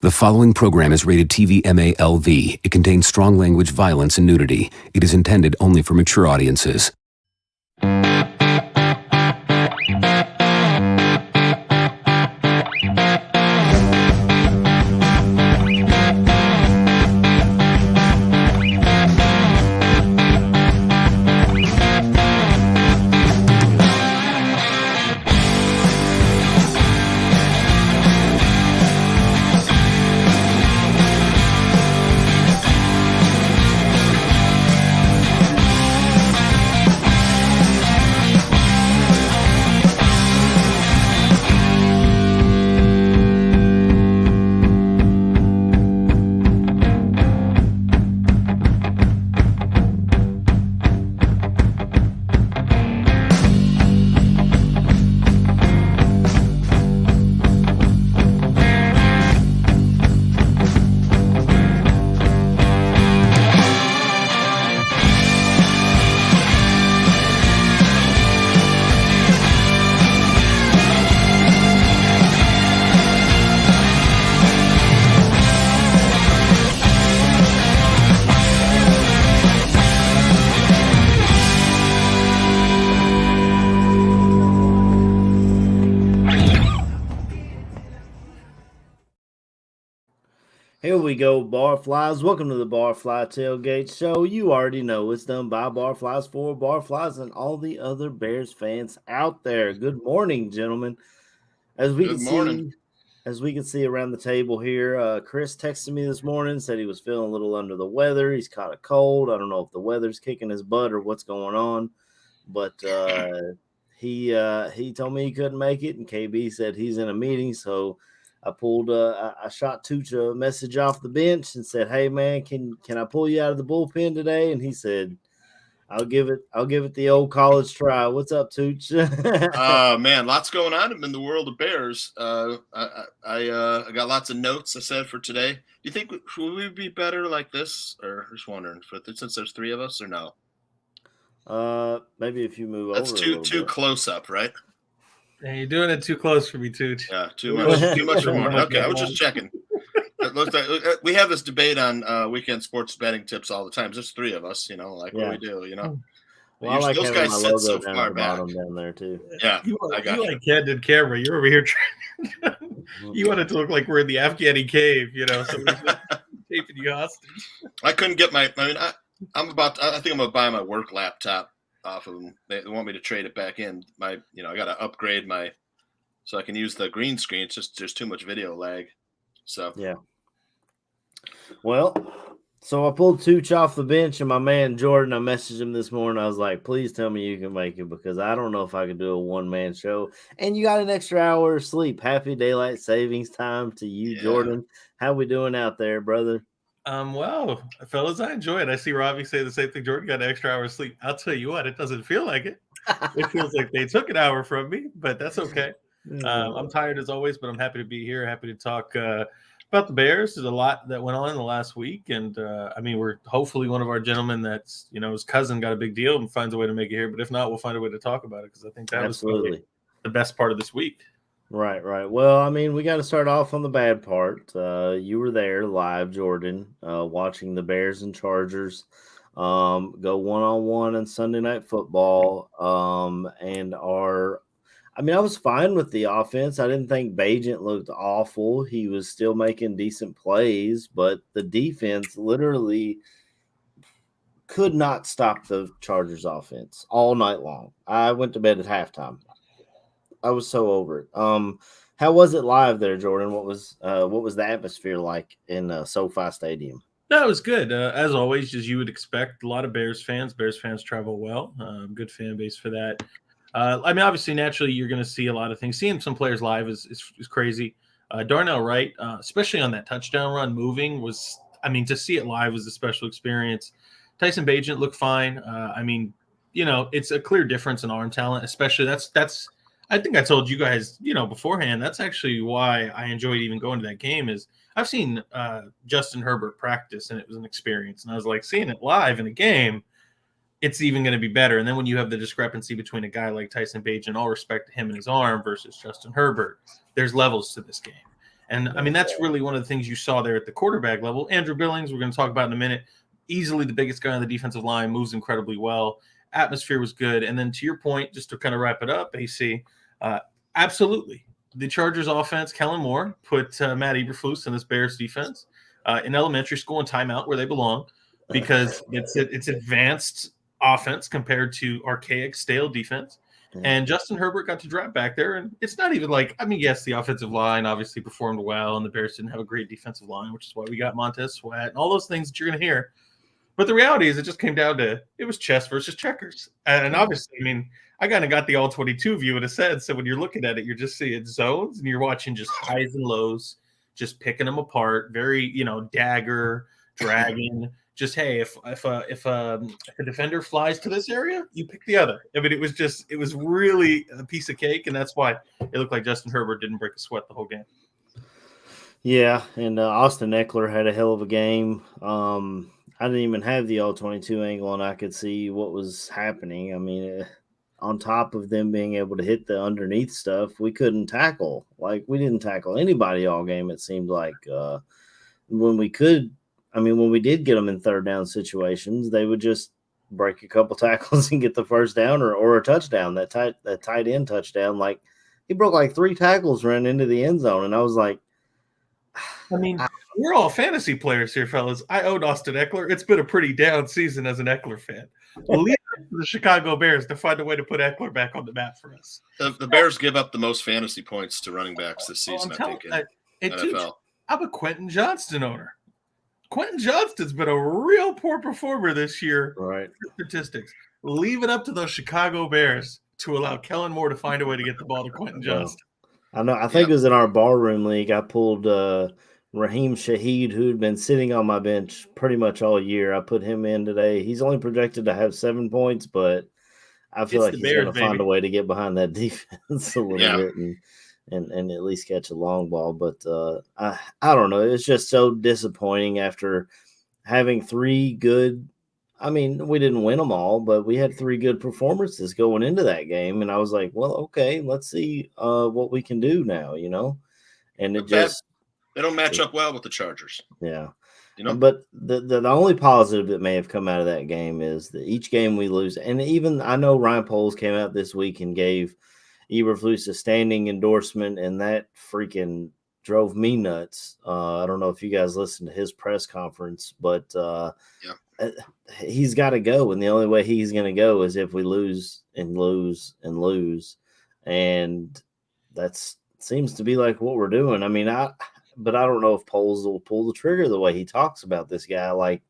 The following program is rated TV MALV. It contains strong language, violence, and nudity. It is intended only for mature audiences. Here we go, Barflies. Welcome to the Barfly Tailgate Show. You already know it's done by Barflies for Barflies and all the other Bears fans out there. Good morning, gentlemen. As we can see around the table here, Chris texted me this morning, said he was feeling a little under the weather. He's caught a cold. I don't know if the weather's kicking his butt or what's going on, but he told me he couldn't make it, and KB said he's in a meeting, so I shot Tooch a message off the bench and said, "Hey man, can I pull you out of the bullpen today?" And he said, "I'll give it the old college try." What's up, Tooch? Man, lots going on in the world of Bears. I got lots of notes I said for today. Do you think would we be better like this, or just wondering since there's three of us, or no? Maybe if you move That's over. That's too close up, right? Hey, you're doing it too close for me, Tooch. Yeah, too much for one. Okay, I was just checking. We have this debate on weekend sports betting tips all the time. Just three of us, what we do, Well, I like those having guys my sit logo so down far at the back. bottom down there too. Yeah, you I got you. like candid camera. You're over here trying. You want it to look like we're in the Afghani cave, so we're just taping you hostage. I couldn't get my. I think I'm gonna buy my work laptop off of them. They want me to trade it back in. I got to upgrade so I can use the green screen. It's just there's too much video lag. So yeah. Well, so I pulled Tooch off the bench, and my man Jordan, I messaged him this morning. I was like, "Please tell me you can make it, because I don't know if I could do a one-man show." And you got an extra hour of sleep. Happy daylight savings time to you, Jordan. How we doing out there, brother? Well, fellas, I enjoy it. I see Robbie say the same thing. Jordan got an extra hour of sleep. I'll tell you what, it doesn't feel like it. It feels like they took an hour from me, but that's okay. I'm tired as always, but I'm happy to be here. Happy to talk about the Bears. There's a lot that went on in the last week, and we're hopefully one of our gentlemen that's his cousin got a big deal and finds a way to make it here. But if not, we'll find a way to talk about it, because I think that was the best part of this week. Right. Well, we got to start off on the bad part. You were there live, Jordan, watching the Bears and Chargers go one-on-one on Sunday Night Football. I was fine with the offense. I didn't think Bagent looked awful. He was still making decent plays, but the defense literally could not stop the Chargers offense all night long. I went to bed at halftime. I was so over it. How was it live there, Jordan? What was the atmosphere like in SoFi Stadium? That was good. As always, as you would expect, a lot of Bears fans. Bears fans travel well. Good fan base for that. Obviously, naturally, you're going to see a lot of things. Seeing some players live is crazy. Darnell Wright, especially on that touchdown run, moving was. To see it live was a special experience. Tyson Bagent looked fine. It's a clear difference in arm talent, especially that's. I think I told you guys, beforehand, that's actually why I enjoyed even going to that game. Is I've seen Justin Herbert practice, and it was an experience. And I was like, seeing it live in a game, it's even going to be better. And then when you have the discrepancy between a guy like Tyson Bagent, all respect to him and his arm, versus Justin Herbert, there's levels to this game. And I mean, that's really one of the things you saw there at the quarterback level. Andrew Billings, we're going to talk about in a minute, easily the biggest guy on the defensive line, moves incredibly well. Atmosphere was good. And then to your point, just to kind of wrap it up, AC, absolutely. The Chargers offense, Kellen Moore put Matt Eberflus in this Bears defense in elementary school and timeout where they belong, because it's advanced offense compared to archaic, stale defense. And Justin Herbert got to drop back there. And it's not even like, I mean, yes, the offensive line obviously performed well, and the Bears didn't have a great defensive line, which is why we got Montez Sweat and all those things that you're going to hear. But the reality is it just came down to, it was chess versus checkers. And obviously, I mean, I kind of got the all-22 view in a sense. So when you're looking at it, you're just seeing zones and you're watching just highs and lows, just picking them apart. Very, dagger, dragon. Just, hey, if a defender flies to this area, you pick the other. I mean, it was really a piece of cake, and that's why it looked like Justin Herbert didn't break a sweat the whole game. Yeah, and Austin Eckler had a hell of a game. I didn't even have the all-22 angle, and I could see what was happening. I mean, on top of them being able to hit the underneath stuff, we couldn't tackle. Like, we didn't tackle anybody all game, it seemed like. When we did get them in third down situations, they would just break a couple tackles and get the first down or a touchdown. That tight end touchdown, like, he broke like 3 tackles running into the end zone, and I was like, I mean, we're all fantasy players here, fellas. I own Austin Eckler. It's been a pretty down season as an Eckler fan. Leave it to the Chicago Bears to find a way to put Eckler back on the map for us. The Bears give up the most fantasy points to running backs this season, I think, in NFL. I'm a Quentin Johnston owner. Quentin Johnston's been a real poor performer this year. Right. Statistics. Leave it up to those Chicago Bears to allow Kellen Moore to find a way to get the ball to Quentin Johnston. I know. I think it was in our ballroom league. I pulled Raheem Shaheed, who had been sitting on my bench pretty much all year. I put him in today. He's only projected to have 7 points, but I feel like he's going to find a way to get behind that defense a little bit and at least catch a long ball. But I don't know. It's just so disappointing after having 3 good. I mean, we didn't win them all, but we had 3 good performances going into that game. And I was like, well, okay, let's see what we can do now, And it they don't match up well with the Chargers. Yeah. But the only positive that may have come out of that game is that each game we lose. And even I know Ryan Poles came out this week and gave Eberflus a standing endorsement, and that freaking drove me nuts. I don't know if you guys listened to his press conference, but he's got to go. And the only way he's going to go is if we lose and lose and lose. And that seems to be like what we're doing. I mean, but I don't know if Poles will pull the trigger the way he talks about this guy. Like,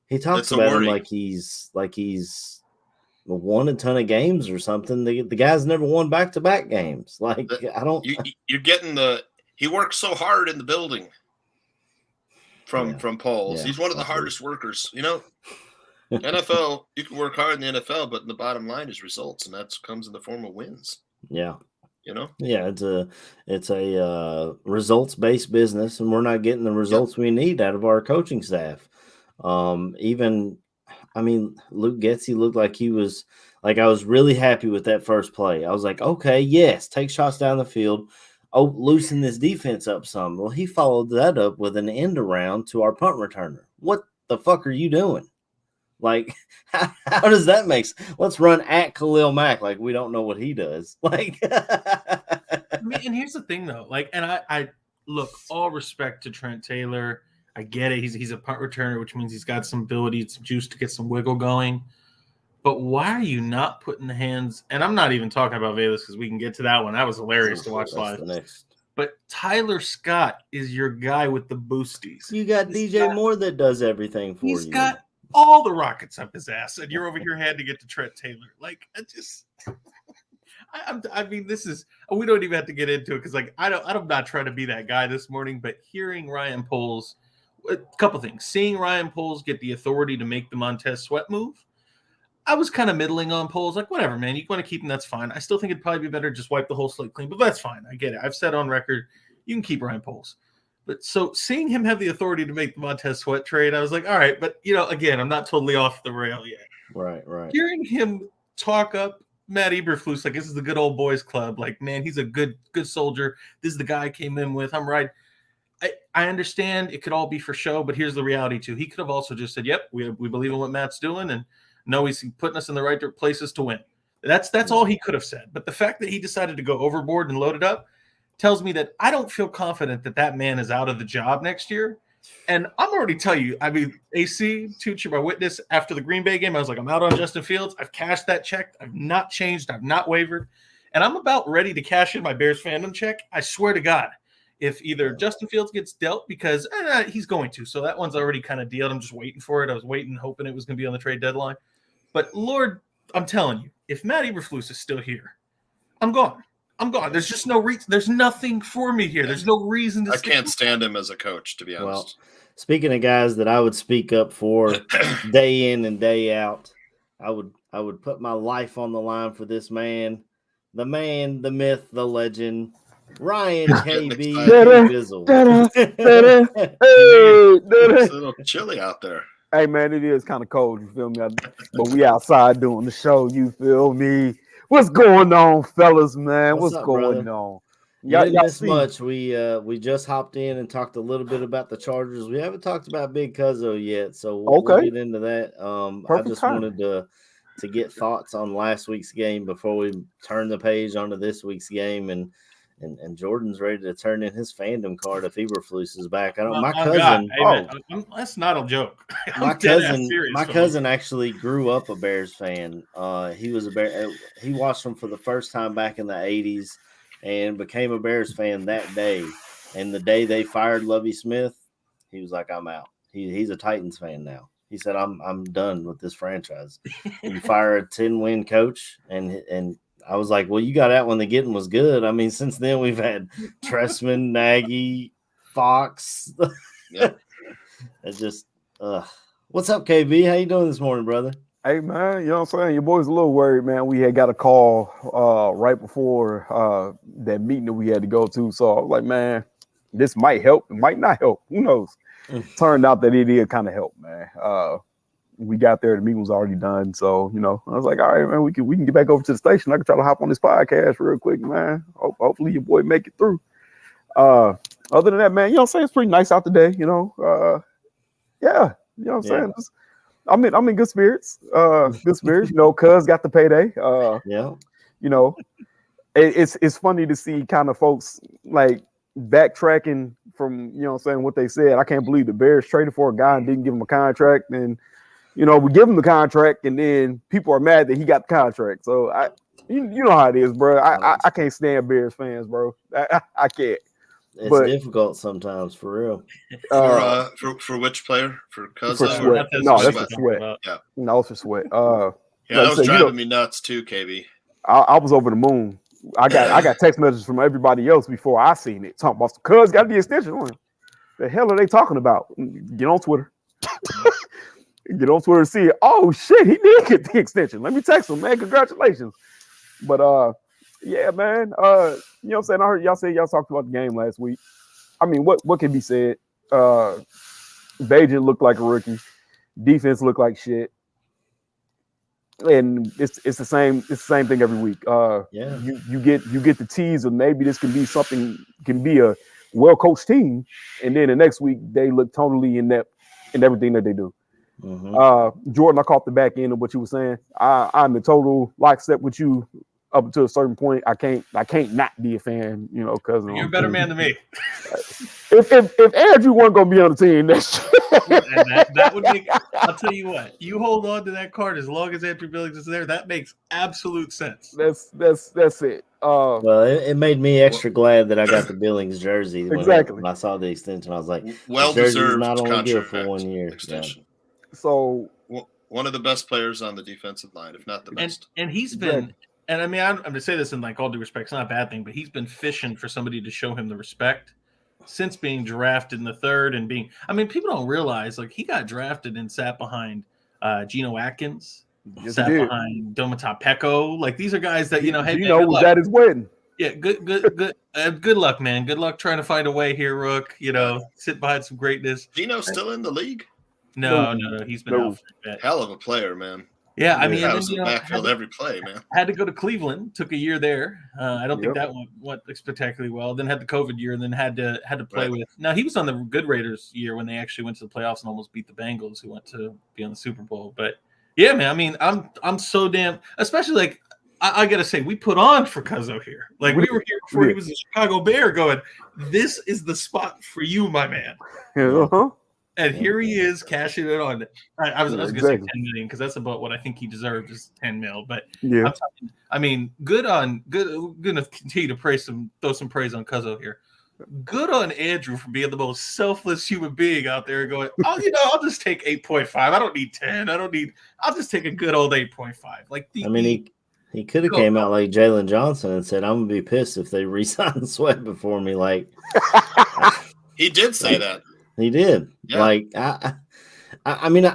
he talks about him like he's won a ton of games or something. The guy's never won back-to-back games. Like, I don't. You're getting he works so hard in the building from Poles. Yeah, he's one of the hardest workers. NFL, you can work hard in the NFL, but the bottom line is results, and that comes in the form of wins. Yeah. Yeah, it's a results-based business, and we're not getting the results we need out of our coaching staff. Luke Getsy looked like he was like, I was really happy with that first play. I was like, okay, yes, take shots down the field. Oh, loosen this defense up some. Well, he followed that up with an end around to our punt returner. What the fuck are you doing? Like, how does that make sense? Let's run at Khalil Mack like we don't know what he does. Like, and here's the thing, though. Like, and I look, all respect to Trent Taylor. I get it. He's a punt returner, which means he's got some ability, some juice to get some wiggle going. But why are you not putting the hands? And I'm not even talking about Velus because we can get to that one. That was hilarious to watch live. But Tyler Scott is your guy with the boosties. You got DJ Moore that does everything for you. He's got all the rockets up his ass, and you're over here had to get to Trent Taylor. Like, I mean, this is, we don't even have to get into it because, like, I'm not trying to be that guy this morning, but hearing Ryan Poles, a couple things, seeing Ryan Poles get the authority to make the Montez Sweat move, I was kind of middling on Poles, like, whatever, man, you want to keep him, that's fine. I still think it'd probably be better just wipe the whole slate clean, but that's fine. I get it. I've said on record, you can keep Ryan Poles. But so seeing him have the authority to make the Montez Sweat trade, I was like, all right, but, again, I'm not totally off the rail yet. Right. Hearing him talk up Matt Eberflus, like, this is the good old boys club. Like, man, he's a good soldier. This is the guy I came in with. I'm right. I understand it could all be for show, but here's the reality too. He could have also just said, "Yep, we believe in what Matt's doing, and know he's putting us in the right places to win." That's all he could have said. But the fact that he decided to go overboard and load it up tells me that I don't feel confident that man is out of the job next year. And I'm already telling you, I mean, AC, Tucci, my witness, after the Green Bay game, I was like, I'm out on Justin Fields. I've cashed that check. I've not changed. I've not wavered. And I'm about ready to cash in my Bears fandom check. I swear to God, if either Justin Fields gets dealt, because he's going to. So that one's already kind of dealt. I'm just waiting for it. I was waiting, hoping it was going to be on the trade deadline. But Lord, I'm telling you, if Matt Eberflus is still here, I'm gone. I'm gone. There's just no reason. There's nothing for me here. There's no reason to. I can't stand him as a coach, to be honest. Well, speaking of guys that I would speak up for day in and day out, I would put my life on the line for this man, the myth, the legend, Ryan KB Bizzle. It's a little chilly out there. Hey man, it is kind of cold. You feel me? But we outside doing the show. You feel me? What's going on, fellas, man? What's up, going brother? on? You didn't miss much. We just hopped in and talked a little bit about the Chargers. We haven't talked about Big Cuzzo yet, so we'll get into that. I just wanted to get thoughts on last week's game before we turn the page onto this week's game, and Jordan's ready to turn in his fandom card if Eberflus is back. My cousin. That's not a joke. My cousin actually grew up a Bears fan. He was a Bear. He watched them for the first time back in the 80s and became a Bears fan that day. And the day they fired Lovie Smith, he was like, "I'm out." He's a Titans fan now. He said, "I'm done with this franchise." You fire a 10-win coach, and I was like, well, you got out when the getting was good. I mean, since then we've had Tressman, Nagy, Fox. Yep. It's just what's up, KB? How you doing this morning, brother? Hey man, you know what I'm saying? Your boy's a little worried, man. We had got a call right before that meeting that we had to go to. So I was like, man, this might help, it might not help. Who knows? Turned out that it did kind of help, man. We got there, the meeting was already done. So, you know, I was like, all right, man, we can get back over to the station. I can try to hop on this podcast real quick, man. Hopefully your boy make it through. Other than that, man, you know what I'm saying? It's pretty nice out today, you know. Yeah, you know what I'm saying? I'm in good spirits. Good spirits, you know, cuz got the payday. You know, it's funny to see kind of folks like backtracking from, you know what I'm saying, what they said. I can't believe the Bears traded for a guy and didn't give him a contract, and you know, we give him the contract, and then people are mad that he got the contract. So you know how it is, bro. I can't stand Bears fans, bro. I can't. It's difficult sometimes, for real. For which player? For Cousin? For Sweat. No, that's for Sweat. Yeah. No, it's for Sweat. Yeah, that was driving me nuts too, KB. I was over the moon. I got text messages from everybody else before I seen it. Talking about cuz got the extension on. The hell are they talking about? Get on Twitter. Get on Twitter and see it. Oh shit, he did get the extension. Let me text him, man. Congratulations. But yeah, man. You know what I'm saying? I heard y'all say y'all talked about the game last week. I mean, what can be said? Bajan looked like a rookie. Defense looked like shit. And it's the same thing every week. You get the tease of maybe this can be a well-coached team, and then the next week they look totally inept in everything that they do. Mm-hmm. Jordan, I caught the back end of what you were saying. I'm in total lockstep with you up to a certain point. I can't not be a fan, you know, because you're a better man than me. If Andrew wasn't gonna be on the team, that would make. I'll tell you what. You hold on to that card as long as Andrew Billings is there. That makes absolute sense. That's it. Well, it made me extra glad that I got the Billings jersey. Exactly. When I saw the extension, I was like, well deserved. Not only good for 1 year. Extension. Yeah. So one of the best players on the defensive line, if not the best. And he's been. And I mean, I'm going to say this in like all due respect. It's not a bad thing, but he's been fishing for somebody to show him the respect since being drafted in the third and being. I mean, people don't realize like he got drafted and sat behind Geno Atkins, sat behind Domata Peko. Like these are guys that you know. Hey, Geno was at his wedding. Yeah, good luck, man. Good luck trying to find a way here, Rook. You know, sit behind some greatness. Geno's still in the league? No, he's been out for a bit. Hell of a player, man. Yeah, I mean, That and was then, in the backfield every play, man. had to go to Cleveland. Took a year there. I don't think Yep. that went spectacularly well. Then had the COVID year, and then had to play Right. with. Now he was on the good Raiders year when they actually went to the playoffs and almost beat the Bengals, who went to be on the Super Bowl. But yeah, man, I mean, I'm so damn. Especially like I gotta say, we put on for Cuzzo here. Like we were here before he was a Chicago Bear, going, "This is the spot for you, my man." Uh-huh. And here he is cashing it on. I was going to Exactly. say 10 million because that's about what I think he deserved is 10 mil. But Yeah. I mean, good. Going to continue to throw some praise on Cuzzo here. Good on Andrew for being the most selfless human being out there. Going, oh, I'll just take 8.5. I don't need 10. I'll just take a good old 8.5. Like he could have came out like Jalen Johnson and said, "I'm gonna be pissed if they re-sign Sweat before me." Like He did say that. he did. Yeah. Like I mean,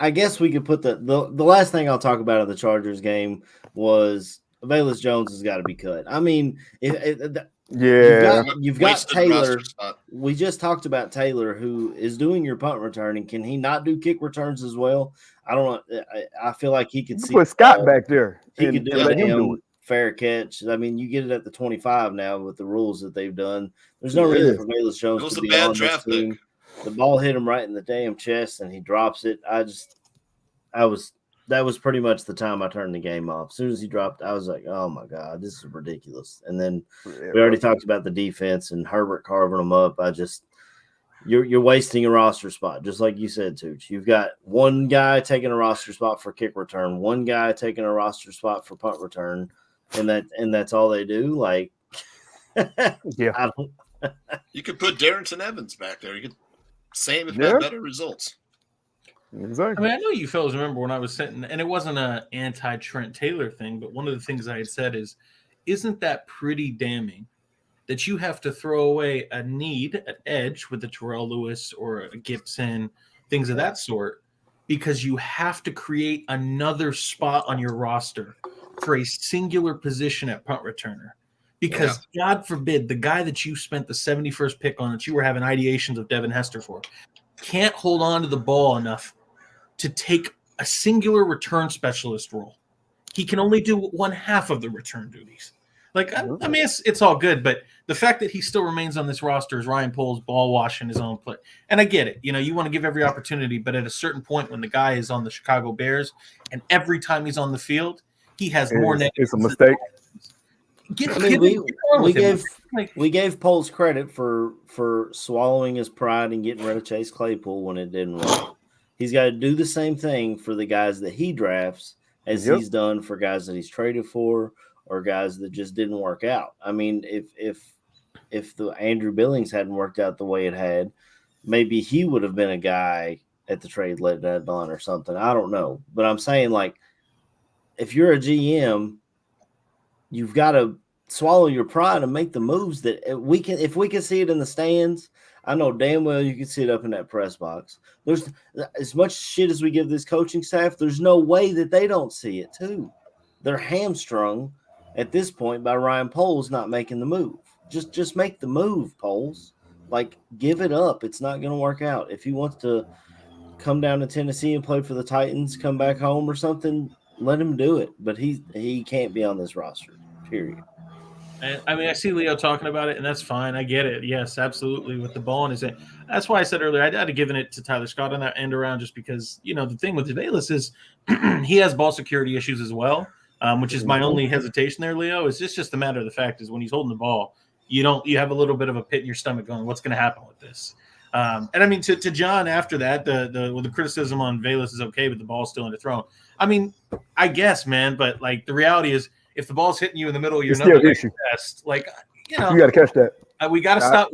I guess we could put the last thing I'll talk about of the Chargers game was Velus Jones has got to be cut. I mean, you've got Wasted Taylor. roster spot. We just talked about Taylor, who is doing your punt return, and can he not do kick returns as well? I don't know. I feel like he could see Put Scott back there. He and, could do and a let him do damn it. fair catch. I mean, you get it at the 25 now with the rules that they've done. There's no reason for Velus Jones It was to a be bad on draft this team. The ball hit him right in the damn chest, and he drops it. That was pretty much the time I turned the game off. As soon as he dropped, I was like, "Oh my god, this is ridiculous." And then we already talked about the defense and Herbert carving them up. You're wasting a roster spot, just like you said, Tooch. You've got one guy taking a roster spot for kick return, one guy taking a roster spot for punt return, and that's all they do. Like, Yeah. I don't. You could put Darrington Evans back there. You could same if Yeah. not better results. Exactly. I mean, I know you fellas remember when I was sitting, and it wasn't an anti-Trent Taylor thing, but one of the things I had said is, isn't that pretty damning that you have to throw away a need at edge with a Terrell Lewis or a Gibson, things of that sort, because you have to create another spot on your roster for a singular position at punt returner. Because God forbid the guy that you spent the 71st pick on, that you were having ideations of Devin Hester for, can't hold on to the ball enough to take a singular return specialist role. He can only do one half of the return duties. Like, I mean, it's all good, but the fact that he still remains on this roster is Ryan Poles ball washing his own play. And I get it. You want to give every opportunity, but at a certain point when the guy is on the Chicago Bears and every time he's on the field, he has more negatives. It's a mistake. We gave Poles credit for swallowing his pride and getting rid of Chase Claypool when it didn't work. He's got to do the same thing for the guys that he drafts as he's done for guys that he's traded for or guys that just didn't work out. I mean, if the Andrew Billings hadn't worked out the way it had, maybe he would have been a guy at the trade deadline or something. I don't know. But I'm saying, like, if you're a GM, you've got to swallow your pride and make the moves that if we can see it in the stands. I know damn well you can see it up in that press box. There's as much shit as we give this coaching staff, there's no way that they don't see it too. They're hamstrung at this point by Ryan Poles not making the move. Just make the move, Poles. Like, give it up. It's not going to work out. If he wants to come down to Tennessee and play for the Titans, come back home or something, let him do it. But he can't be on this roster, period. And I mean, I see Leo talking about it, and that's fine. I get it. Yes, absolutely. With the ball in his hand. That's why I said earlier I'd have given it to Tyler Scott on that end around, just because, the thing with Velus is he has ball security issues as well, which is my only hesitation there, Leo. It's just a matter of the fact is when he's holding the ball, you have a little bit of a pit in your stomach going, what's going to happen with this? And I mean, to John after that, the criticism on Velus is okay, but the ball's still underthrown. I mean, I guess, man, but like the reality is, if the ball's hitting you in the middle of your chest, like, you got to catch that. We got to stop.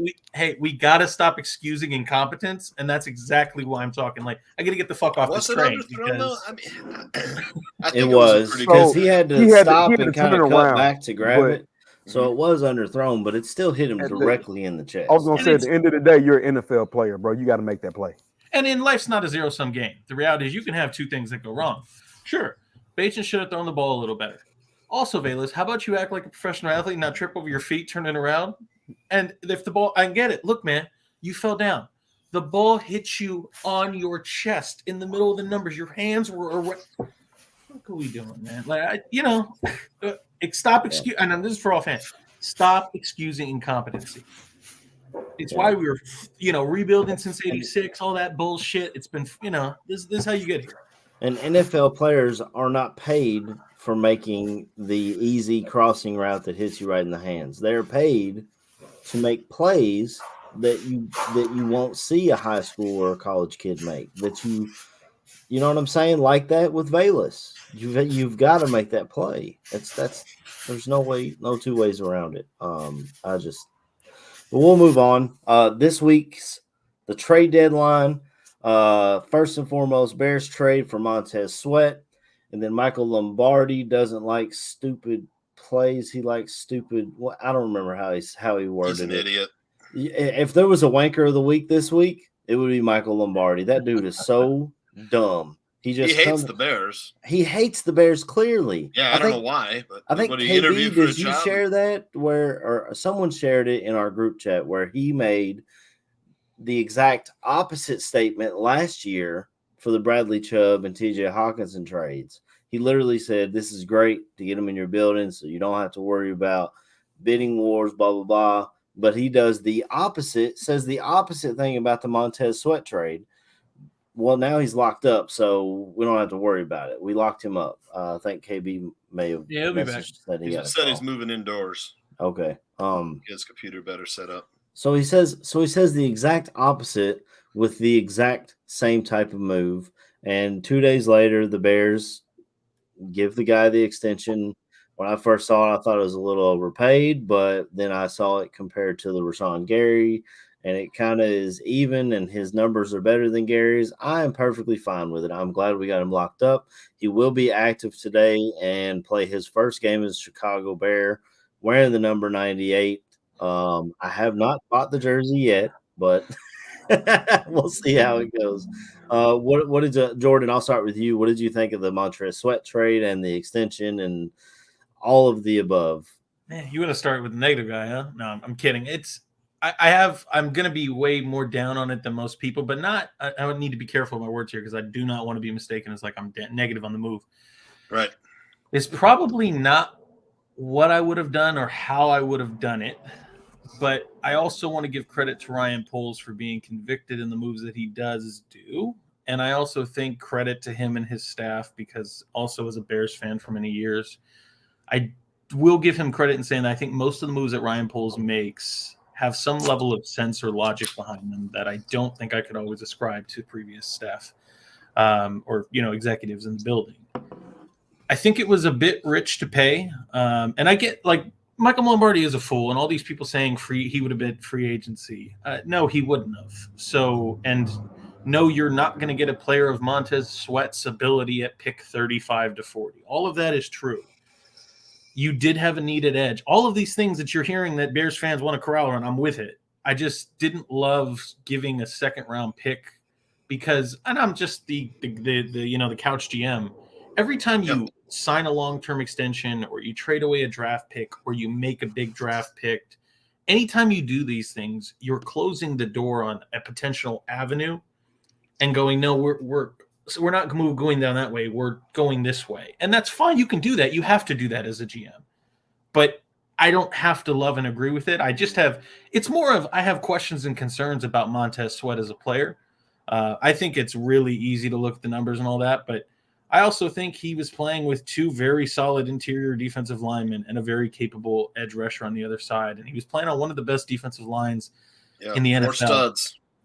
We got to stop excusing incompetence, and that's exactly why I'm talking. Like, I got to get the fuck off this train. It was because he had to stop and kind of cut back to grab it. So it was underthrown, but it still hit him directly in the chest. I was going to say, at the end of the day, you're an NFL player, bro. You got to make that play. And in life's not a zero-sum game. The reality is you can have two things that go wrong. Sure, Bajan should have thrown the ball a little better. Also, Velus, how about you act like a professional athlete, not trip over your feet, turn it around? And if the ball, I get it. Look, man, you fell down. The ball hit you on your chest in the middle of the numbers. Your hands were are we doing, man? Like, stop excuse. And this is for all fans. Stop excusing incompetency. It's why we were, rebuilding since '86. All that bullshit. It's been, this is how you get here. And NFL players are not paid for making the easy crossing route that hits you right in the hands. They're paid to make plays that you won't see a high school or a college kid make. That you know what I'm saying? Like that with Bayless. You've got to make that play. That's there's no two ways around it. But we'll move on. This week's the trade deadline. First and foremost, Bears trade for Montez Sweat, and then Michael Lombardi doesn't like stupid plays. He likes stupid. Well, I don't remember how he worded He's an it. idiot. If there was a wanker of the week this week, it would be Michael Lombardi. That dude is so dumb. He hates the Bears. He hates the Bears clearly. Yeah, I don't know why, but I think he interviewed for a did you job. share that or someone shared it in our group chat where he made the exact opposite statement last year for the Bradley Chubb and TJ Hawkinson trades. He literally said, "This is great to get them in your building, so you don't have to worry about bidding wars, blah blah blah." But he does the opposite. Says the opposite thing about the Montez Sweat trade. Well, now he's locked up, so we don't have to worry about it. We locked him up. I think KB may have he'll be back. He said he's moving indoors. Okay. Get his computer better set up. So he says the exact opposite with the exact same type of move. And 2 days later, the Bears give the guy the extension. When I first saw it, I thought it was a little overpaid, but then I saw it compared to the Rashawn Gary, and it kind of is even, and his numbers are better than Gary's. I am perfectly fine with it. I'm glad we got him locked up. He will be active today and play his first game as a Chicago Bear wearing the number 98. I have not bought the jersey yet, but we'll see how it goes. What did Jordan? I'll start with you. What did you think of the Montez Sweat trade and the extension and all of the above? Man, you want to start with the negative guy, huh? No, I'm kidding. I'm going to be way more down on it than most people, but not. I would need to be careful with my words here because I do not want to be mistaken as like I'm negative on the move. Right. It's probably not what I would have done or how I would have done it. But I also want to give credit to Ryan Poles for being convicted in the moves that he does do. And I also think credit to him and his staff because also as a Bears fan for many years, I will give him credit in saying that I think most of the moves that Ryan Poles makes have some level of sense or logic behind them that I don't think I could always ascribe to previous staff or executives in the building. I think it was a bit rich to pay. And I get like Michael Lombardi is a fool and all these people saying he would have been free agency. No, he wouldn't have. So, and no, you're not going to get a player of Montez Sweat's ability at pick 35 to 40. All of that is true. You did have a needed edge. All of these things that you're hearing that Bears fans want to corral on, I'm with it. I just didn't love giving a second round pick because, and I'm just the couch GM. Every time you sign a long-term extension or you trade away a draft pick or you make a big draft pick, anytime you do these things, you're closing the door on a potential avenue and going, no, we're not going down that way. We're going this way. And that's fine. You can do that. You have to do that as a GM. But I don't have to love and agree with it. It's more of I have questions and concerns about Montez Sweat as a player. I think it's really easy to look at the numbers and all that. But I also think he was playing with two very solid interior defensive linemen and a very capable edge rusher on the other side. And he was playing on one of the best defensive lines in the NFL.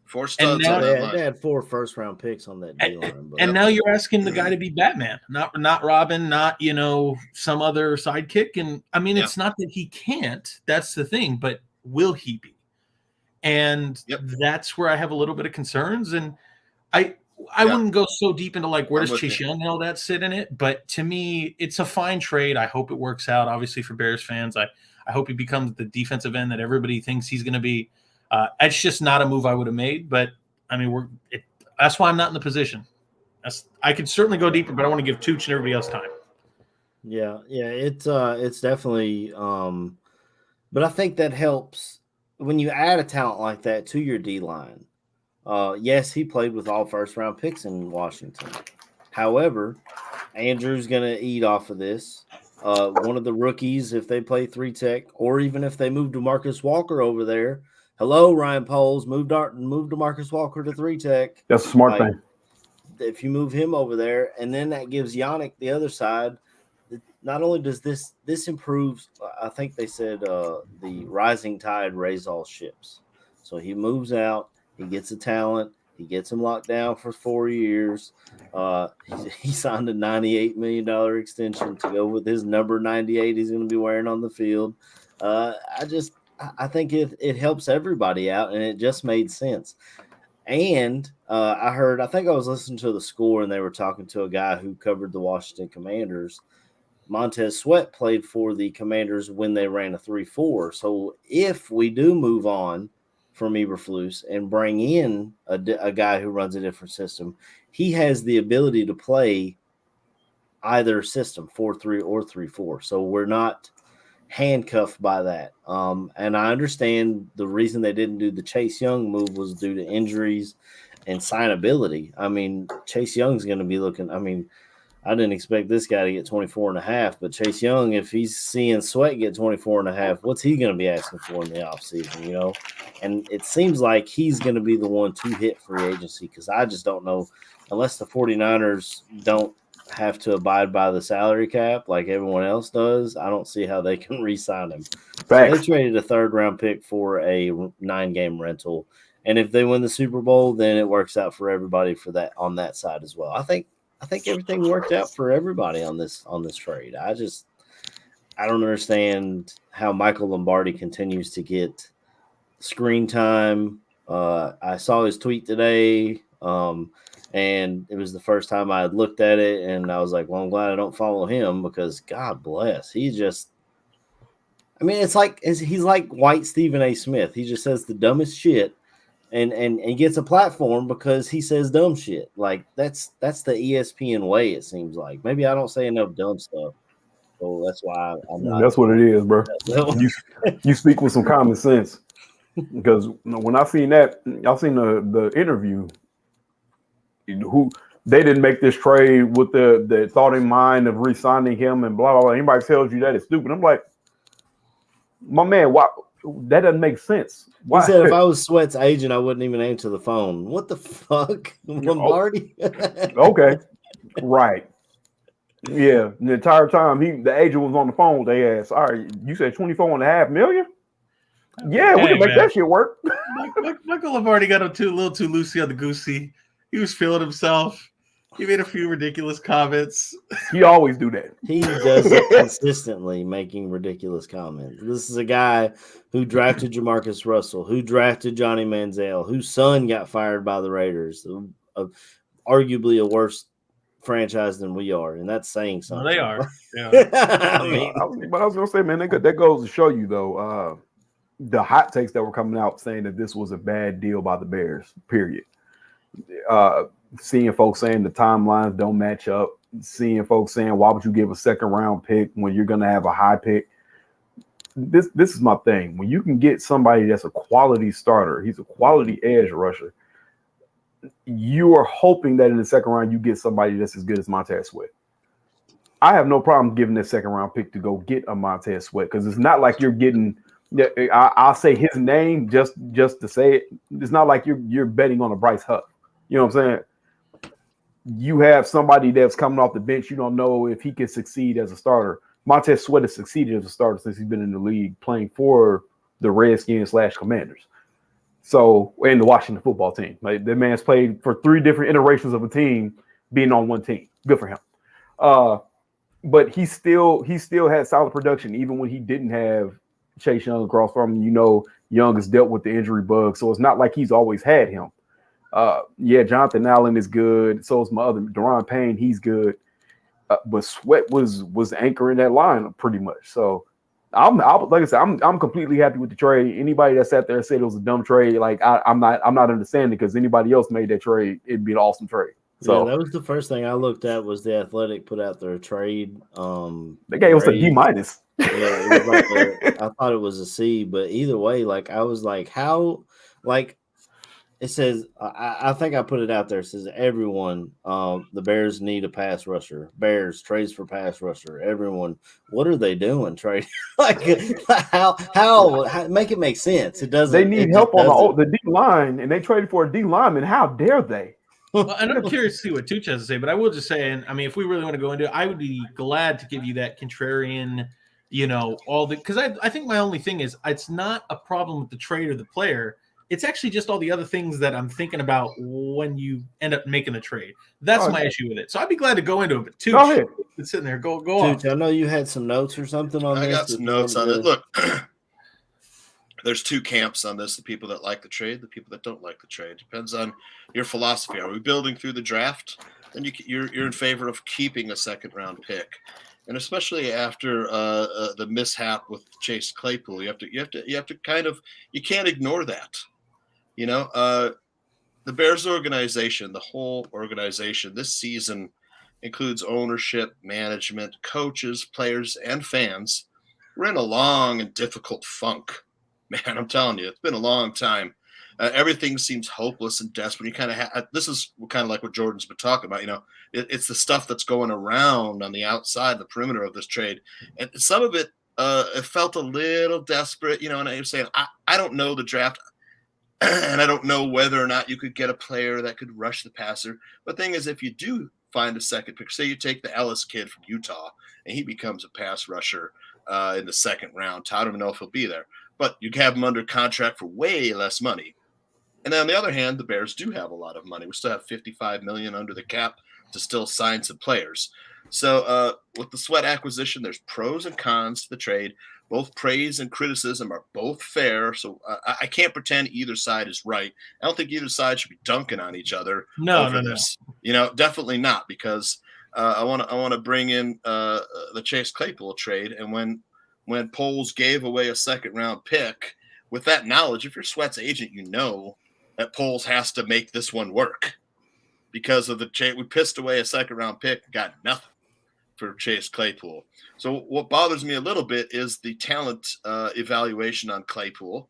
Four studs. Now, they had 4 first-round picks on that D-line. And now you're asking the guy to be Batman, not Robin, not some other sidekick. And I mean, it's not that he can't. That's the thing. But will he be? And that's where I have a little bit of concerns. And I wouldn't go so deep into like where does Chase Young and all that sit in it. But to me, it's a fine trade. I hope it works out. Obviously, for Bears fans, I hope he becomes the defensive end that everybody thinks he's going to be. It's just not a move I would have made, but I mean, that's why I'm not in the position. I could certainly go deeper, but I want to give Tooch and everybody else time. Yeah, it's definitely. But I think that helps when you add a talent like that to your D line. Yes, he played with all first round picks in Washington. However, Andrew's gonna eat off of this. One of the rookies, if they play 3-tech, or even if they move to Marcus Walker over there. Hello, Ryan Poles. Move to Marcus Walker to 3-tech. That's a smart thing. If you move him over there, and then that gives Yannick the other side. Not only does this improves, I think they said the rising tide raise all ships. So he moves out, he gets a talent, he gets him locked down for 4 years. He signed a $98 million extension to go with his number 98 he's going to be wearing on the field. I think it helps everybody out, and it just made sense. And I think I was listening to the Score, and they were talking to a guy who covered the Washington Commanders. Montez Sweat played for the Commanders when they ran a 3-4. So if we do move on from Eberflus and bring in a guy who runs a different system, he has the ability to play either system, 4-3 or 3-4. So we're not handcuffed by that. And I understand the reason they didn't do the Chase Young move was due to injuries and signability. I mean, Chase Young's going to be looking – I mean, I didn't expect this guy to get 24.5, but Chase Young, if he's seeing Sweat get 24.5, what's he going to be asking for in the offseason, you know? And it seems like he's going to be the one to hit free agency because I just don't know, unless the 49ers don't have to abide by the salary cap like everyone else does, I don't see how they can re-sign him. So they traded a third-round pick for a 9-game rental, and if they win the Super Bowl, then it works out for everybody for that on that side as well. I think everything worked out for everybody on this trade. I don't understand how Michael Lombardi continues to get screen time. I saw his tweet today, and it was the first time I had looked at it, and I was like, well, I'm glad I don't follow him because God bless. He's like white Stephen A. Smith. He just says the dumbest shit. And gets a platform because he says dumb shit. Like that's the ESPN way, it seems like. Maybe I don't say enough dumb stuff. So that's why I'm not. That's what it is, bro. You speak with some common sense. Because when I seen that, I seen the interview. Who they didn't make this trade with the thought in mind of re-signing him and blah blah blah. Anybody tells you that it's stupid. I'm like, my man, why? That doesn't make sense. Why? He said if I was Sweat's agent, I wouldn't even answer the phone. What the fuck? Lombardi? Okay. Right. Yeah. The entire time the agent was on the phone with their ass. All right, you said 24.5 million? Yeah, we can make that shit work. Michael Lombardi got a little too loosey on the goosey. He was feeling himself. He made a few ridiculous comments. He always do that. He does it consistently, making ridiculous comments. This is a guy who drafted Jamarcus Russell, who drafted Johnny Manziel, whose son got fired by the Raiders, arguably a worse franchise than we are, and that's saying something. Well, they are. Yeah. I was going to say, man, that goes to show you, though, the hot takes that were coming out saying that this was a bad deal by the Bears, period. Seeing folks saying the timelines don't match up, seeing folks saying, why would you give a second round pick when you're going to have a high pick? This is my thing. When you can get somebody that's a quality starter, he's a quality edge rusher, you are hoping that in the second round you get somebody that's as good as Montez Sweat. I have no problem giving that second round pick to go get a Montez Sweat because it's not like you're getting – I'll say his name just to say it. It's not like you're betting on a Bryce Huff. You know what I'm saying? You have somebody that's coming off the bench. You don't know if he can succeed as a starter. Montez Sweat has succeeded as a starter since he's been in the league playing for the Redskins/Commanders. So, and the Washington football team. Like, that man's played for 3 different iterations of a team being on one team. Good for him. But he still had solid production even when he didn't have Chase Young across from him. You know, Young has dealt with the injury bug, so it's not like he's always had him. Jonathan Allen is good. So is my other Daron Payne. He's good. But Sweat was anchoring that line pretty much. So like I said, I'm completely happy with the trade. Anybody that sat there and said it was a dumb trade, like I'm not understanding because anybody else made that trade, it'd be an awesome trade. So yeah, that was the first thing I looked at was the Athletic put out their trade. They gave us a D-. Yeah, it was like I thought it was a C, but either way, like I was like, how, like It says, I think I put it out there. It says everyone, the Bears need a pass rusher. Bears trades for pass rusher. Everyone, what are they doing? Trade like how make it make sense? It doesn't. They need help on the D line, and they traded for a D lineman. How dare they? Well, and I'm curious to see what Tooch has to say, but I will just say, and I mean, if we really want to go into it, I would be glad to give you that contrarian, because I think my only thing is it's not a problem with the trade or the player. It's actually just all the other things that I'm thinking about when you end up making the trade. That's my issue with it. So I'd be glad to go into it. But Tooch, go ahead. It's sitting there. Go on. Tooch, I know you had some notes or something on this. I got some notes on it. Look, there's two camps on this: the people that like the trade, the people that don't like the trade. Depends on your philosophy. Are we building through the draft? Then you're in favor of keeping a second-round pick. And especially after the mishap with Chase Claypool, you have to kind of, you can't ignore that. The Bears organization, the whole organization this season includes ownership, management, coaches, players, and fans. We're in a long and difficult funk, man. I'm telling you, it's been a long time. Everything seems hopeless and desperate. You kind of this is kind of like what Jordan's been talking about. It's the stuff that's going around on the outside, the perimeter of this trade, and some of it felt a little desperate. And I'm saying I don't know the draft. And I don't know whether or not you could get a player that could rush the passer. But the thing is, if you do find a second pick, say you take the Ellis kid from Utah and he becomes a pass rusher in the second round, I don't even know if he'll be there. But you have him under contract for way less money. And then on the other hand, the Bears do have a lot of money. We still have $55 million under the cap to still sign some players. So with the Sweat acquisition, there's pros and cons to the trade. Both praise and criticism are both fair, so I can't pretend either side is right. I don't think either side should be dunking on each other over this. Definitely not, because I want to bring in the Chase Claypool trade, and when Poles gave away a second-round pick, with that knowledge, if you're Sweat's agent, you know that Poles has to make this one work because of the trade. We pissed away a second-round pick, got nothing for Chase Claypool. So what bothers me a little bit is the talent evaluation on Claypool,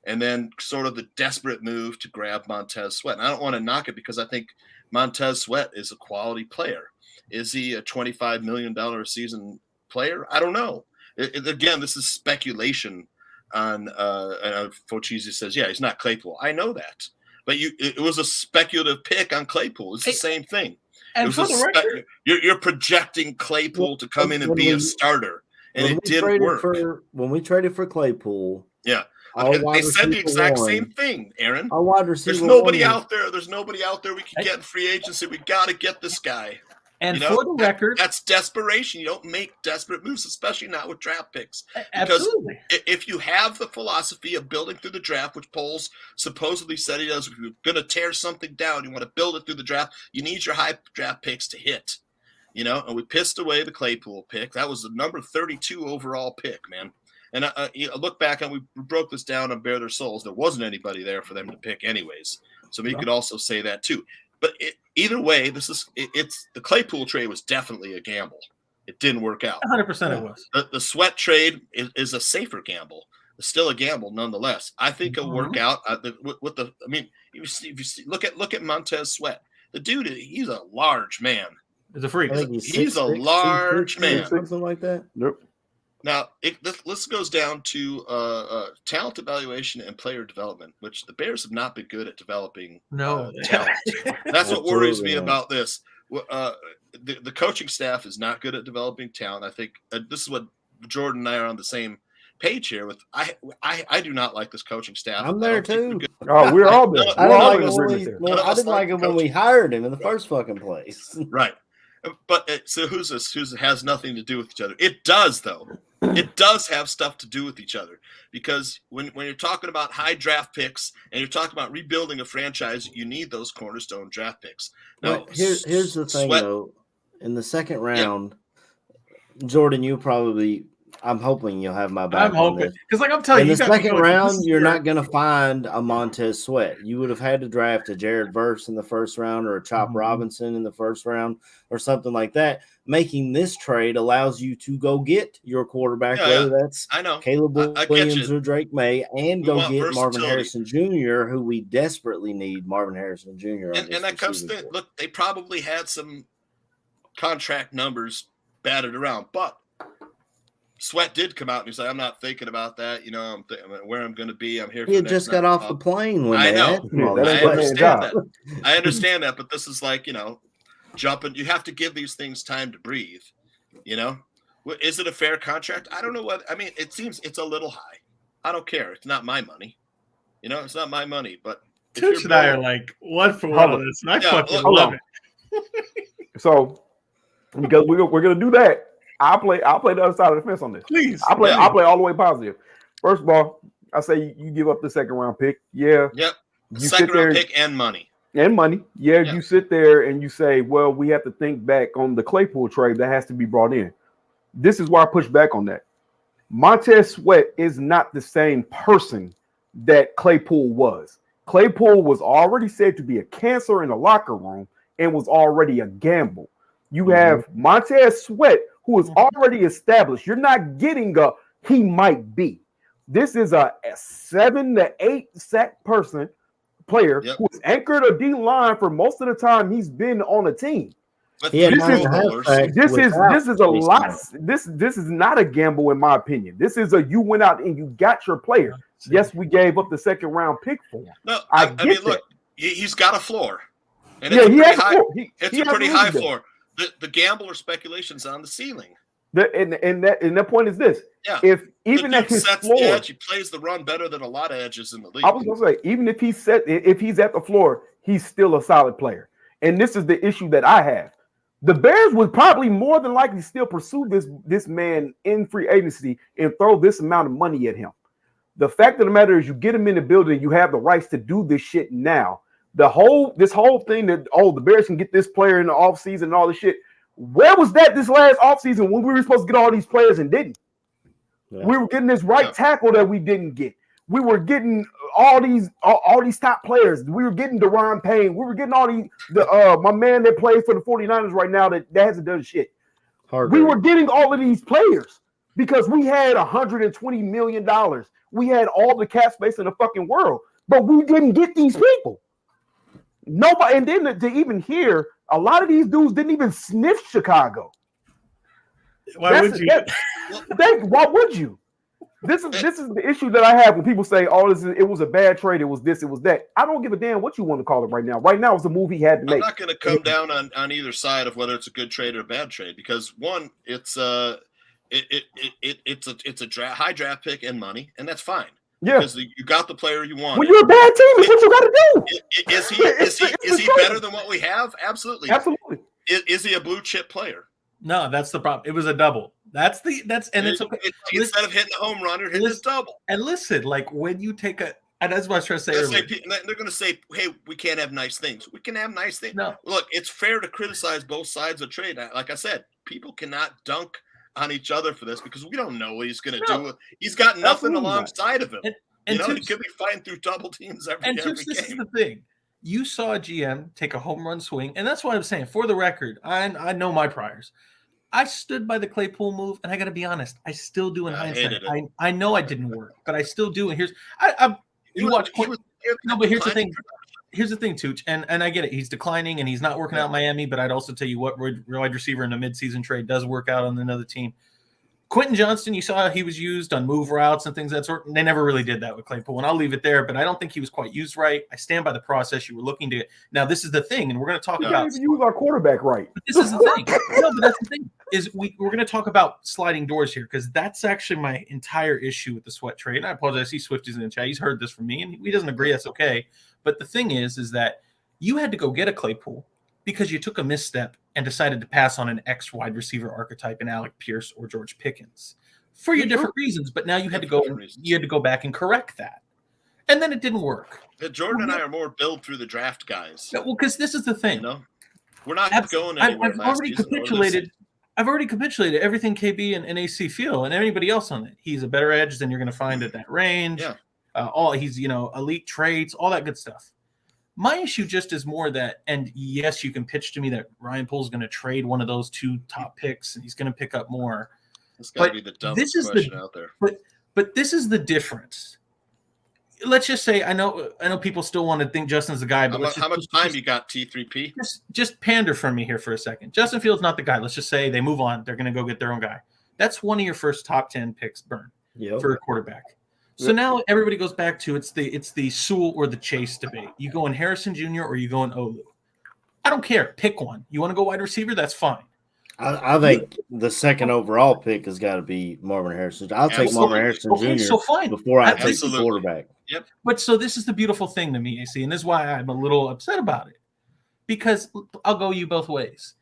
and then sort of the desperate move to grab Montez Sweat. And I don't want to knock it because I think Montez Sweat is a quality player. Is he a $25 million a season player? I don't know. Again, this is speculation on Fochisi says, yeah, he's not Claypool. I know that. But it was a speculative pick on Claypool. It's the same thing. And for the record, you're projecting Claypool to come in and be a starter, and it didn't work. When we traded for Claypool, yeah, they said the exact same thing, Aaron. Our wide receiver. There's nobody out there. There's nobody out there we can get in free agency. We got to get this guy. And for the record, that's desperation. You don't make desperate moves, especially not with draft picks. Absolutely. Because if you have the philosophy of building through the draft, which Poles supposedly said he does, if you're going to tear something down, you want to build it through the draft, you need your high draft picks to hit. And we pissed away the Claypool pick. That was the number 32 overall pick, man. And I look back and we broke this down on Bare Their Souls. There wasn't anybody there for them to pick anyways. So we could also say that too. But either way, it's the Claypool trade was definitely a gamble. It didn't work out. 100% it was. The Sweat trade is a safer gamble. It's still a gamble nonetheless. I think it'll work out. If you see, look at Montez Sweat. The dude, he's a large man. He's a freak. He's a large man. Something like that. Nope. Now, this goes down to talent evaluation and player development, which the Bears have not been good at developing talent. That's what worries me about this. The coaching staff is not good at developing talent. I think this is what Jordan and I are on the same page here with. I do not like this coaching staff. I'm there too. Oh, we're all there. I didn't like him when we hired him in the first fucking place. Right. But so who's this? Has nothing to do with each other. It does, though. It does have stuff to do with each other, because when you're talking about high draft picks and you're talking about rebuilding a franchise, you need those cornerstone draft picks. Now, here's the thing, though. In the second round, Jordan, you probably I'm hoping you'll have my back. I'm hoping because, like I'm telling in you, the you got second me going, round, this is you're your- not going to find a Montez Sweat. You would have had to draft a Jared Verse in the first round or a Chop Robinson in the first round or something like that. Making this trade allows you to go get your quarterback, whether that's I know Caleb I get Williams you. or Drake May, and We go want get Marvin versatility. Harrison Jr., who we desperately need. Marvin Harrison Jr. And that comes to look. They probably had some contract numbers batted around, but Sweat did come out and he said, "I'm not thinking about that. You know, where I'm going to be. I'm here." He had just got off the plane when I they know. asked him all That this ain't I what stuff. understand job. that. I understand that, but this is like, you know, jumping. You have to give these things time to breathe. You know, is it a fair contract? I don't know what. I mean, it seems it's a little high. I don't care. It's not my money. You know, it's not my money. But if Tooch and I are like one for one on this, and I fucking love it. So, because we're gonna do that, I'll play the other side of the fence on this. Please, I'll play all the way positive. First of all, I say you give up the second round pick. Yeah. Yep. You Second sit there round pick and money. and money. Yeah, Yeah. you sit there and you say, well, we have to think back on the Claypool trade that has to be brought in. This is why I push back on that. Montez Sweat is not the same person that Claypool was. Claypool was already said to be a cancer in the locker room and was already a gamble. You have Montez Sweat, who is already established. You're not getting a he might be. This is a 7 to 8 sack player who has anchored a D line for most of the time he's been on a team. But This is a lot. This is not a gamble, in my opinion. This is you went out and you got your player. Yes, we gave up the second round pick for him. No, I mean, look, he's got a floor. And yeah, he has a pretty high floor. The gamble or speculation's on the ceiling. And that point is this. Yeah. If even at his sets floor, the edge, he plays the run better than a lot of edges in the league. I was gonna say, even if he's at the floor, he's still a solid player. And this is the issue that I have. The Bears would probably more than likely still pursue this man in free agency and throw this amount of money at him. The fact of the matter is, you get him in the building, you have the rights to do this shit now. This whole thing that the Bears can get this player in the offseason and all this shit. Where was that this last offseason when we were supposed to get all these players and didn't? Yeah. We were getting this right tackle that we didn't get. We were getting all these top players. We were getting Deron Payne. We were getting all these my man that plays for the 49ers right now that hasn't done shit. We were getting all of these players because we had $120 million. We had all the cap space in the fucking world, but we didn't get these people. Nobody, and then to even hear, a lot of these dudes didn't even sniff Chicago. Why would you? Why would you? This is the issue that I have when people say, "Oh, it was a bad trade. It was this. It was that." I don't give a damn what you want to call it right now. Right now, it's a move he had to make. I'm not going to come down on either side of whether it's a good trade or a bad trade because one, it's a high draft pick and money, and that's fine. Yeah, because you got the player you want. When you're a bad team, that's what you got to do. Is he better than what we have? Absolutely. Absolutely. Is he a blue chip player? No, that's the problem. It was a double. It's okay. Instead of hitting a home run, or hitting a double. And listen, like when you take and that's what I was trying to say earlier. They're going to say, "Hey, we can't have nice things. We can have nice things." No, look, it's fair to criticize both sides of trade. Like I said, people cannot dunk on each other for this because we don't know what he's going to do. He's got nothing alongside of him. And he could be fighting through double teams every game. This is the thing. You saw a GM take a home run swing, and that's what I'm saying. For the record, I know my priors. I stood by the Claypool move, and I got to be honest, I still do in hindsight. I know I didn't work, but I still do. And but here's the thing. Here's the thing, Tooch, and I get it. He's declining, and he's not working out in Miami, but I'd also tell you what wide receiver in a midseason trade does work out on another team. Quentin Johnston, you saw how he was used on move routes and things of that sort. They never really did that with Claypool, and I'll leave it there, but I don't think he was quite used right. I stand by the process you were looking to. Now, this is the thing, and we're going to talk about. Even use our quarterback right. But this is the thing. No, but that's the thing, is we're going to talk about sliding doors here, because that's actually my entire issue with the Sweat trade. And I apologize. I see Swifty's in the chat. He's heard this from me, and he doesn't agree. That's okay. But the thing is that you had to go get a Claypool because you took a misstep and decided to pass on an X wide receiver archetype in Alec Pierce or George Pickens for your different reasons. But now you had to go back and correct that. And then it didn't work. Jordan and I are more build through the draft guys. Well, because this is the thing. We're not going anywhere. I've already capitulated. I've already capitulated everything KB and AC feel and anybody else on it. He's a better edge than you're going to find at that range. Yeah. He's, elite traits, all that good stuff. My issue just is more that, and yes, you can pitch to me that Ryan Pohl's going to trade one of those 2 top picks and he's going to pick up more. It's got to be the dumbest question out there. But this is the difference. Let's just say I know people still want to think Justin's the guy, but how much time you got, T3P? Just pander for me here for a second. Justin Fields not the guy. Let's just say they move on. They're going to go get their own guy. That's one of your first top 10 picks burn for a quarterback. So now everybody goes back to it's the Sewell or the Chase debate. You go in Harrison Jr. or you go in Olu. I don't care. Pick one. You want to go wide receiver? That's fine. I think the second overall pick has got to be Marvin Harrison. I'll take Marvin Harrison Jr. Before I take the quarterback. Yep. But so this is the beautiful thing to me, AC, and this is why I'm a little upset about it. Because I'll go you both ways.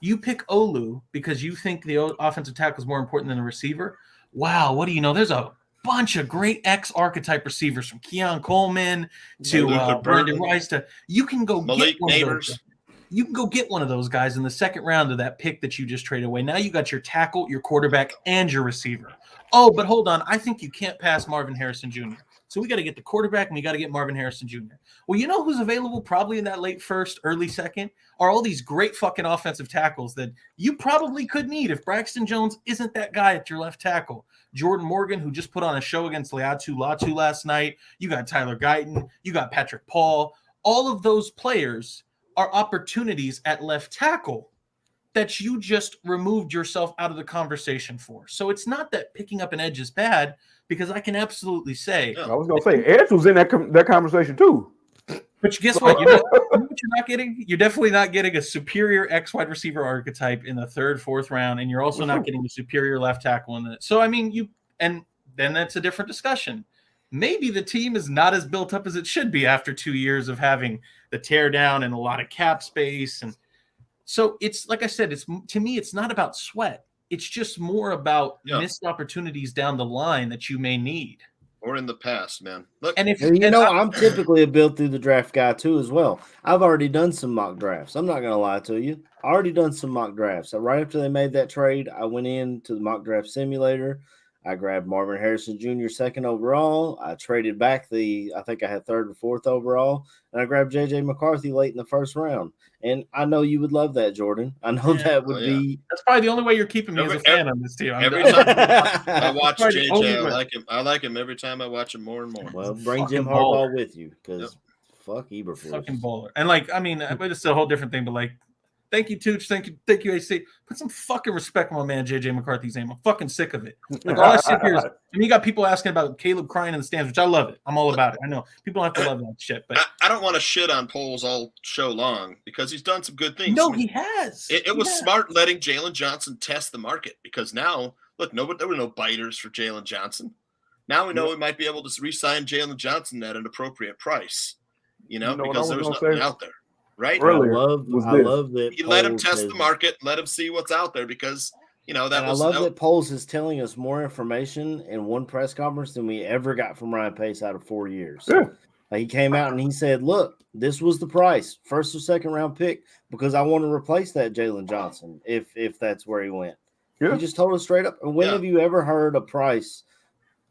You pick Olu because you think the offensive tackle is more important than the receiver. Wow, what do you know? There's a bunch of great X archetype receivers from Keon Coleman to Brandon Rice to you can go Malik get one Neighbors. of those. You can go get one of those guys in the second round of that pick that you just traded away. Now you got your tackle, your quarterback, and your receiver. Oh, but hold on. I think you can't pass Marvin Harrison Jr. So we got to get the quarterback and we got to get Marvin Harrison Jr. Well, you know who's available probably in that late first, early second are all these great fucking offensive tackles that you probably could need if Braxton Jones isn't that guy at your left tackle. Jordan Morgan, who just put on a show against Latu last night. You got Tyler Guyton. You got Patrick Paul. All of those players are opportunities at left tackle that you just removed yourself out of the conversation for. So it's not that picking up an edge is bad, because I can absolutely say. I was going to say, Edge was in that conversation too. But guess what? You know what you're not getting? You're definitely not getting a superior X wide receiver archetype in the 3rd, 4th round, and you're also not getting a superior left tackle in it. So, I mean, and then that's a different discussion. Maybe the team is not as built up as it should be after 2 years of having the tear down and a lot of cap space. And so it's like I said, to me, it's not about Sweat. It's just more about missed opportunities down the line that you may need. Or in the past, man. Look, and I'm typically a build through the draft guy too as well. I've already done some mock drafts. I'm not going to lie to you. I already done some mock drafts. So right after they made that trade, I went into the mock draft simulator. I grabbed Marvin Harrison Jr. 2nd overall. I traded back I think I had 3rd or 4th overall, and I grabbed JJ McCarthy late in the 1st round. And I know you would love that, Jordan. I know that would be. That's probably the only way you're keeping me as a fan on this team. Every time I watch JJ, I like him. I like him every time I watch him more and more. Well, bring Jim Harbaugh with you because fuck Eberflus. Fucking baller. And it's a whole different thing, but thank you, Tooch. Thank you, AC. Put some fucking respect on my man JJ McCarthy's name. I'm fucking sick of it. All I sit here is, you got people asking about Caleb crying in the stands, which I love it. I'm all about it. I know people don't have to love that shit, but I don't want to shit on Poles all show long because he's done some good things. No, he has. It was smart letting Jalen Johnson test the market because now, look, there were no biters for Jalen Johnson. Now we know we might be able to re-sign Jalen Johnson at an appropriate price, because there was nothing out there. Right? I love that you let him test the market, let him see what's out there because that Poles is telling us more information in one press conference than we ever got from Ryan Pace out of 4 years. Yeah. He came out and he said, "Look, this was the price, 1st or 2nd round pick, because I want to replace that Jalen Johnson if that's where he went." Yeah. He just told us straight up. When have you ever heard a price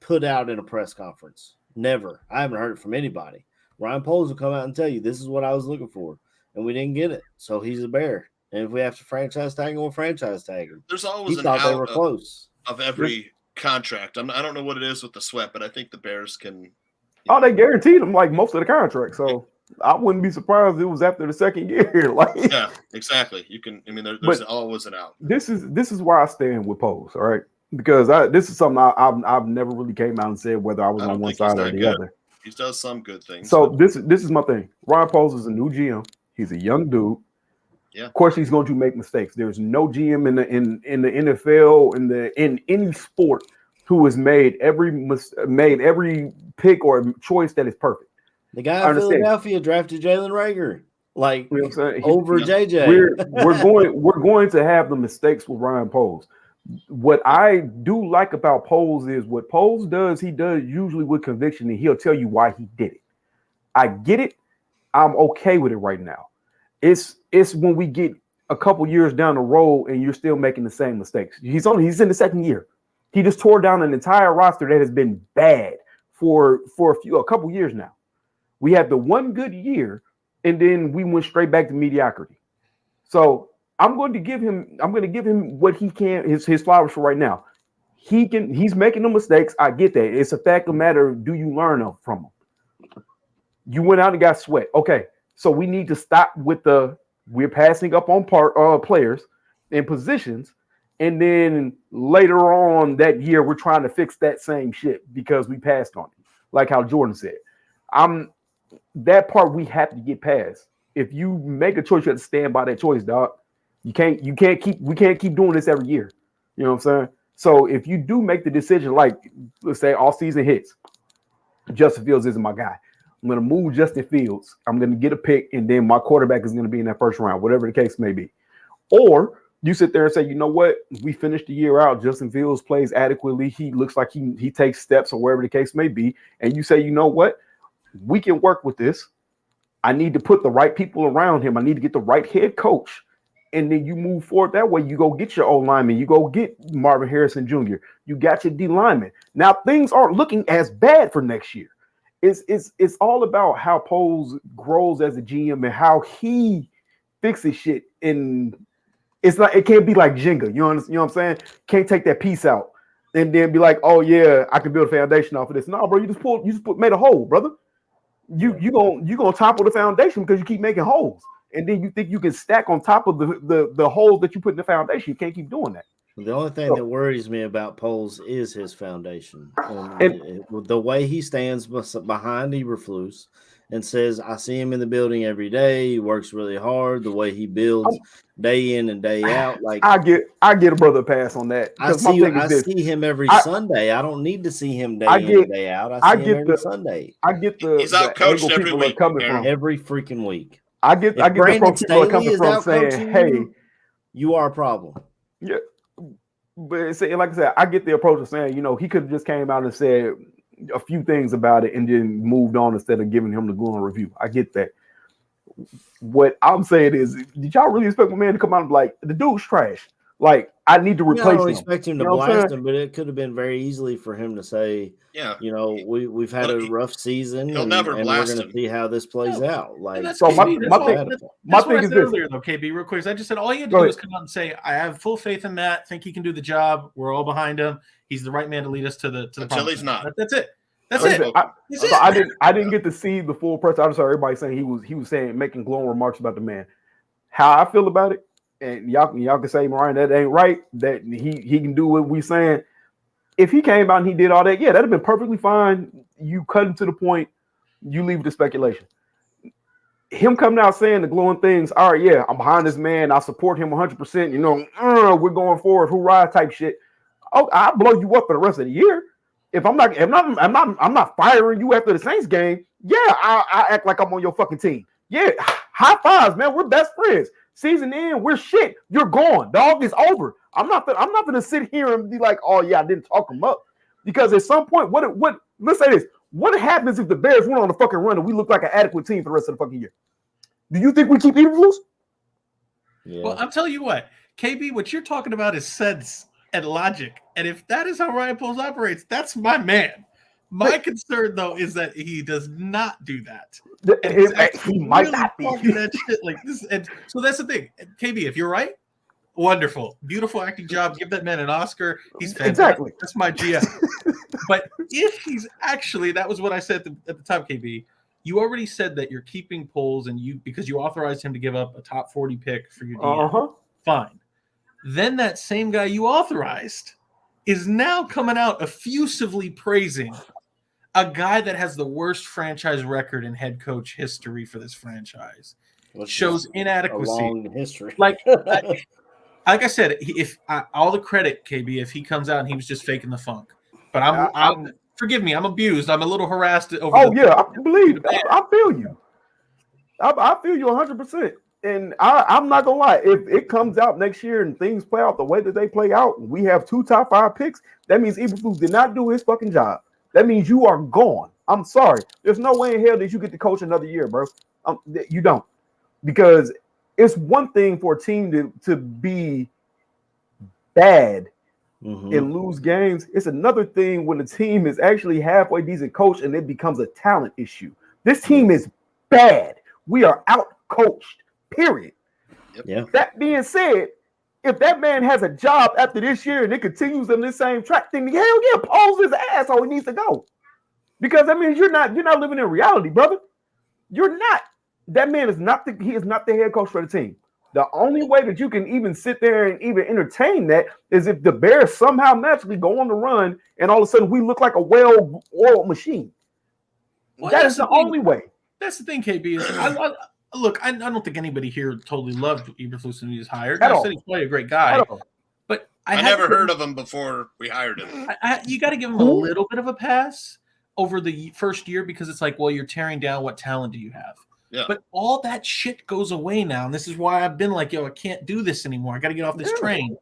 put out in a press conference? Never. I haven't heard it from anybody. Ryan Poles will come out and tell you, "This is what I was looking for." And we didn't get it, so he's a bear. And if we have to franchise tag him, we'll franchise tag him. There's always he thought they were close of every contract. I don't know what it is with the Sweat, but I think the Bears can. Oh, they guaranteed him most of the contract, so I wouldn't be surprised if it was after the 2nd year. Yeah, exactly. You can. I mean, there's always an out. This is why I stand with Poles, all right? Because this is something I've never really came out and said whether I was on one side or the other. He does some good things. So this is my thing. Ryan Poles is a new GM. He's a young dude. Yeah. Of course, he's going to make mistakes. There's no GM in the NFL in any sport who has made every pick or choice that is perfect. The guy in Philadelphia drafted Jalen Reagor, over JJ. We're going to have the mistakes with Ryan Poles. What I do like about Poles is what Poles does. He does usually with conviction, and he'll tell you why he did it. I get it. I'm okay with it right now. It's when we get a couple years down the road and you're still making the same mistakes. He's in the second year. He just tore down an entire roster that has been bad for a couple years now. We had the one good year, and then we went straight back to mediocrity. So I'm going to give him what he can, his flowers for right now. He's making the mistakes. I get that. It's a fact of matter. Do you learn from them? You went out and got Sweat. Okay, so we need to stop with we're passing up on players and positions, and then later on that year we're trying to fix that same shit because we passed on it, like how Jordan said. That part we have to get past. If you make a choice, you have to stand by that choice, dog. We can't keep doing this every year. You know what I'm saying? So if you do make the decision, like let's say all season hits, Justin Fields isn't my guy. I'm going to move Justin Fields. I'm going to get a pick, and then my quarterback is going to be in that first round, whatever the case may be. Or you sit there and say, you know what? We finished the year out. Justin Fields plays adequately. He looks like he takes steps or wherever the case may be. And you say, you know what? We can work with this. I need to put the right people around him. I need to get the right head coach. And then you move forward that way. You go get your O lineman. You go get Marvin Harrison Jr. You got your D lineman. Now things aren't looking as bad for next year. It's all about how Poles grows as a GM and how he fixes shit. And it's like it can't be like Jenga. You know what I'm saying? Can't take that piece out and then be like, oh yeah, I can build a foundation off of this. No, bro, you just made a hole, brother. You gonna topple the foundation because you keep making holes. And then you think you can stack on top of the holes that you put in the foundation. You can't keep doing that. The only thing that worries me about Poles is his foundation. And the way he stands behind Eberflus and says, I see him in the building every day. He works really hard. The way he builds day in and day out. Like I get a brother pass on that. I see him every Sunday. I don't need to see him day in and day out. I see him every Sunday. I get he's out coached every week. Every freaking week. I get the approach people are coming from saying, hey, you are a problem. Yeah. But like I said, I get the approach of saying, he could have just came out and said a few things about it and then moved on instead of giving him the glowing review. I get that. What I'm saying is, did y'all really expect my man to come out and be like, the dude's trash? Like, I need to replace him. I don't expect him to blast him, but it could have been very easily for him to say, we've had a rough season, and we're going to see how this plays out. Like, so my thing is this earlier, though, KB, real quick. I just said all you had to do is come out and say, I have full faith in Matt. Think he can do the job. We're all behind him. He's the right man to lead us to the until he's not. That's it. That's it. I didn't get to see the full press. I just heard everybody saying he was saying making glowing remarks about the man. How I feel about it. And y'all can say, Mariah, that ain't right, that he can do what we saying. If he came out and he did all that, yeah, that'd have been perfectly fine. You cut him to the point, you leave the speculation. Him coming out saying the glowing things, all right, yeah, I'm behind this man, I support him 100%, we're going forward, hoorah type shit. Oh, I'll blow you up for the rest of the year. If I'm not firing you after the Saints game, yeah, I act like I'm on your fucking team. Yeah, high fives, man. We're best friends. Season in, we're shit. You're gone, dog. It's over. I'm not gonna sit here and be like, oh yeah, I didn't talk him up, because at some point, let's say this: what happens if the Bears went on the fucking run and we look like an adequate team for the rest of the fucking year? Do you think we keep Eberflus? Yeah. Well, I'll tell you what, KB, what you're talking about is sense and logic, and if that is how Ryan Poles operates, that's my man. My concern, though, is that he does not do that. He might really not be that shit like this. And so that's the thing. KB, if you're right, wonderful, beautiful acting job. Give that man an Oscar. He's fantastic. Exactly. That's my GM. But if he's actually, that was what I said at the time, KB. You already said that you're keeping Poles, and because you authorized him to give up a top 40 pick for your DM. Fine. Then that same guy you authorized is now coming out effusively praising a guy that has the worst franchise record in head coach history for this franchise. Shows inadequacy. A long history. Like I said, all the credit, KB, if he comes out and he was just faking the funk. But I'm forgive me, I'm abused. I'm a little harassed over. Oh yeah, I believe. I feel you. I feel you 100%. And I'm not gonna lie. If it comes out next year and things play out the way that they play out, and we have 2 top 5 picks, that means Eberflus did not do his fucking job. That means you are gone. I'm sorry. There's no way in hell that you get to coach another year, bro. You don't. Because it's one thing for a team to be bad and lose games. It's another thing when the team is actually halfway decent coach and it becomes a talent issue. This team is bad. We are out coached, period. Yeah. That being said, if that man has a job after this year and it continues on this same track, then hell yeah, pose his ass or he needs to go. Because that means you're not living in reality, brother. You're not. That man is not he is not the head coach for the team. The only way that you can even sit there and even entertain that is if the Bears somehow magically go on the run and all of a sudden we look like a well-oiled machine. Well, that is the only way. That's the thing, KB. Is I don't think anybody here totally loved Eberflus when he was hired. At I all. said he's probably a great guy, but I never heard of him before we hired him. You got to give him a little bit of a pass over the first year because it's like, well, you're tearing down. What talent do you have? Yeah. But all that shit goes away now. And this is why I've been like, yo, I can't do this anymore. I got to get off this train.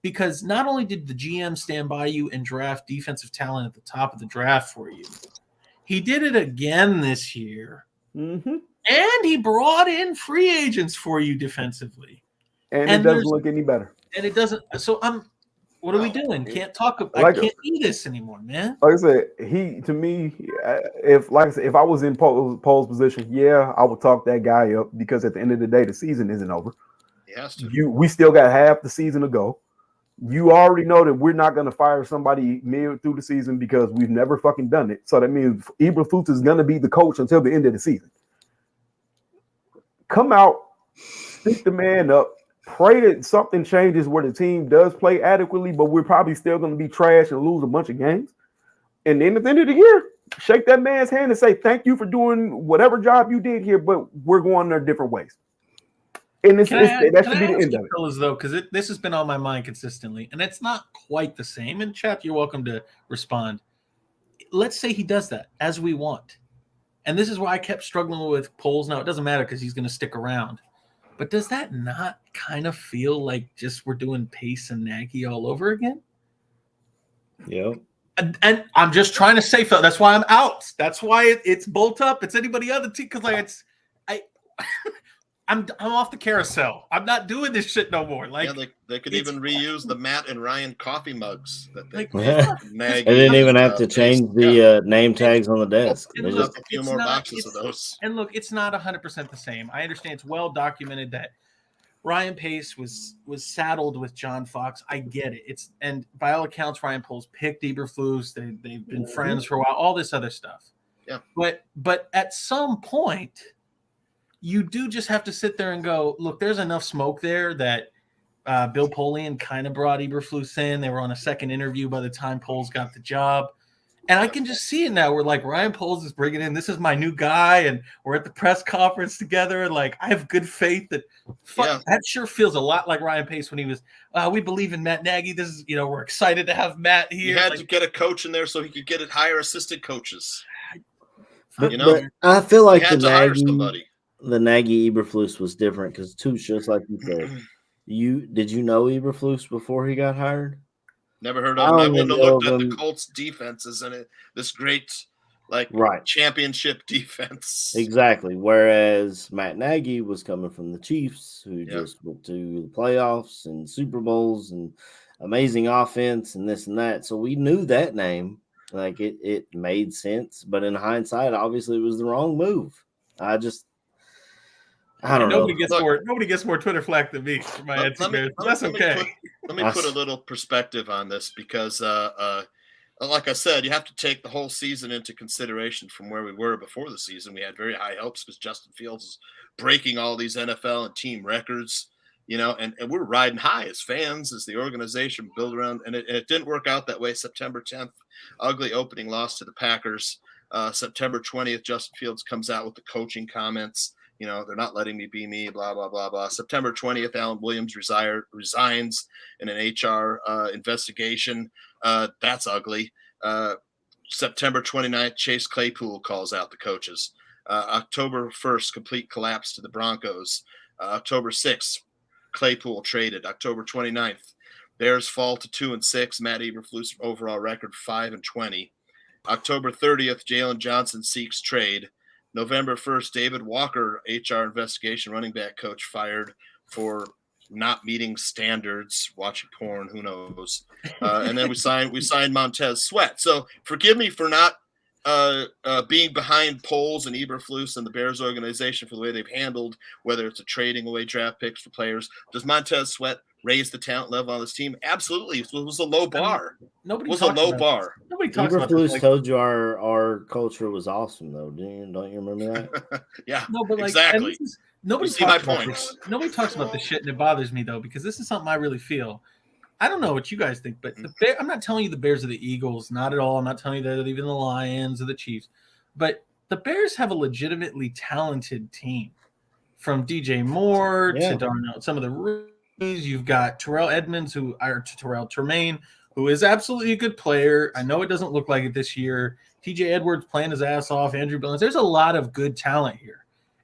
Because not only did the GM stand by you and draft defensive talent at the top of the draft for you, he did it again this year. Mm-hmm. And he brought in free agents for you defensively. And it doesn't look any better. And it doesn't. So what are we doing? Can't talk. Like I can't do this anymore, man. Like I said, if I was in Pole's position, yeah, I would talk that guy up because at the end of the day, the season isn't over. He has to. We still got half the season to go. You already know that we're not going to fire somebody mid through the season because we've never fucking done it. So that means Eberflus is going to be the coach until the end of the season. Come out, stick the man up. Pray that something changes where the team does play adequately, but we're probably still going to be trash and lose a bunch of games. And then at the end of the year, shake that man's hand and say, thank you for doing whatever job you did here, but we're going our different ways. And that should be the end of it. Fellas, though, because this has been on my mind consistently, and it's not quite the same. And chat, you're welcome to respond. Let's say he does that as we want. And this is why I kept struggling with polls. Now, it doesn't matter because he's going to stick around. But does that not kind of feel like just we're doing Pace and Nagy all over again? Yep. And I'm just trying to say, that's why I'm out. That's why it's bolt up. It's anybody other team because I'm off the carousel. I'm not doing this shit no more. Like they could even reuse the Matt and Ryan coffee mugs that they They didn't even have to change the name tags on the desk. They just a few more boxes of those. And look, it's not 100% the same. I understand it's well documented that Ryan Pace was saddled with John Fox. I get it. And by all accounts, Ryan Poles picked Eberflus. They've been friends for a while. All this other stuff. Yeah. But at some point, you do just have to sit there and go, look, there's enough smoke there that Bill Polian kind of brought Eberflus in. They were on a second interview by the time Poles got the job. And I can just see it now. We're like, Ryan Poles is bringing in, this is my new guy, and we're at the press conference together. And like, I have good faith that that sure feels a lot like Ryan Pace when he was, we believe in Matt Nagy. This is, we're excited to have Matt here. You had to get a coach in there so he could get hire assistant coaches. But I feel like the Nagy Eberflus was different because just like you said. Did you know Eberflus before he got hired? Never heard of him. I wouldn't have looked at the Colts defenses and this great championship defense. Exactly. Whereas Matt Nagy was coming from the Chiefs, who just went to the playoffs and Super Bowls and amazing offense and this and that. So we knew that name. Like it made sense. But in hindsight, obviously it was the wrong move. I don't know. Nobody gets more Twitter flack than me. For my that's okay. Let me put a little perspective on this because, like I said, you have to take the whole season into consideration from where we were before the season. We had very high hopes because Justin Fields is breaking all these NFL and team records, and we're riding high as fans, as the organization built around. And it didn't work out that way. September 10th, ugly opening loss to the Packers. September 20th, Justin Fields comes out with the coaching comments. They're not letting me be me, blah, blah, blah, blah. September 20th, Alan Williams resigns in an HR investigation. That's ugly. September 29th, Chase Claypool calls out the coaches. October 1st, complete collapse to the Broncos. October 6th, Claypool traded. October 29th, Bears fall to 2-6. Matt Eberflus overall record 5-20. October 30th, Jalen Johnson seeks trade. November 1st, David Walker, HR investigation, running back coach fired for not meeting standards, watching porn, who knows. And then we signed Montez Sweat. So forgive me for not being behind Poles and Eberflus and the Bears organization for the way they've handled, whether it's a trading away draft picks for players. Does Montez Sweat raise the talent level on this team? Absolutely. It was a low bar. Nobody was a low about bar. Nobody talks about this, Eberflus like, told you our culture was awesome, though. Don't you remember that? Yeah, no, but like, exactly. Nobody You see my talks about point. this. Nobody talks about this shit, and it bothers me though, because this is something I really feel. I don't know what you guys think, but I'm not telling you the Bears are the Eagles, not at all. I'm not telling you that even the Lions or the Chiefs, but the Bears have a legitimately talented team, from DJ Moore to Darnell, some of the rookies. You've got Terrell Edmonds, Terrell Tremaine, who is absolutely a good player. I know it doesn't look like it this year. TJ Edwards playing his ass off. Andrew Billings. There's a lot of good talent here.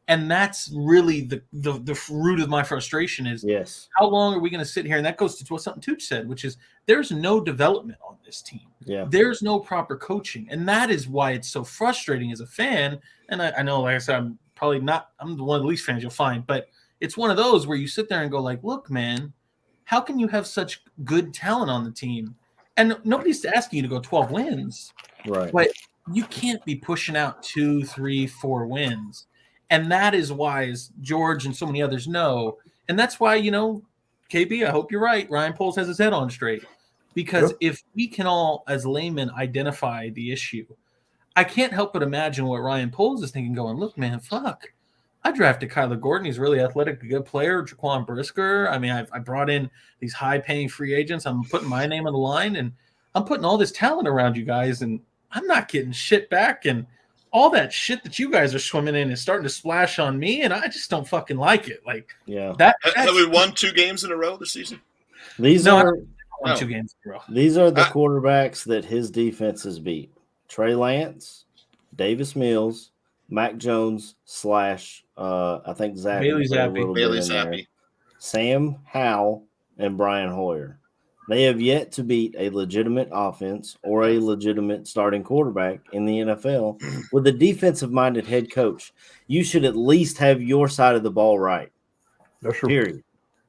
And that's really the root of my frustration is, yes, how long are we going to sit here? And that goes to what something Tooch said, which is there's no development on this team. Yeah. There's no proper coaching. And that is why it's so frustrating as a fan. And I know, like I said, I'm the one of the least fans you'll find, but it's one of those where you sit there and go like, look, man, how can you have such good talent on the team? And nobody's asking you to go 12 wins. Right. But you can't be pushing out 2, 3, 4 wins. And that is why, as George and so many others know, and that's why, KB, I hope you're right. Ryan Poles has his head on straight. Because if we can all, as laymen, identify the issue, I can't help but imagine what Ryan Poles is thinking, going, look, man, fuck. I drafted Kyler Gordon. He's really athletic, a good player. Jaquan Brisker. I mean, I brought in these high-paying free agents. I'm putting my name on the line, and I'm putting all this talent around you guys, and I'm not getting shit back. And all that shit that you guys are swimming in is starting to splash on me, and I just don't fucking like it. Like, have we won 2 games in a row this season? These are 2 games in a row. These are the quarterbacks that his defenses beat: Trey Lance, Davis Mills, Mac Jones / I think Zappy, Bailey Zappi, Sam Howell, and Brian Hoyer. They have yet to beat a legitimate offense or a legitimate starting quarterback in the NFL with a defensive-minded head coach. You should at least have your side of the ball right. That's true. Period.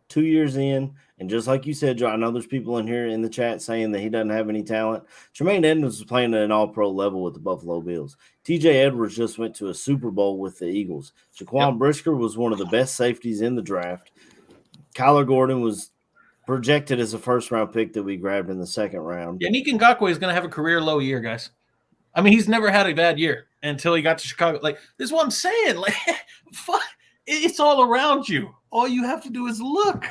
2 years in, and just like you said, Joe, I know there's people in here in the chat saying that he doesn't have any talent. Tremaine Edmonds was playing at an all-pro level with the Buffalo Bills. TJ Edwards just went to a Super Bowl with the Eagles. Jaquan Brisker was one of the best safeties in the draft. Kyler Gordon was projected as a first-round pick that we grabbed in the second round. Yeah, Nick Ngakoue is going to have a career low year, guys. I mean, he's never had a bad year until he got to Chicago. Like, this is what I'm saying. Like, fuck, it's all around you. All you have to do is look.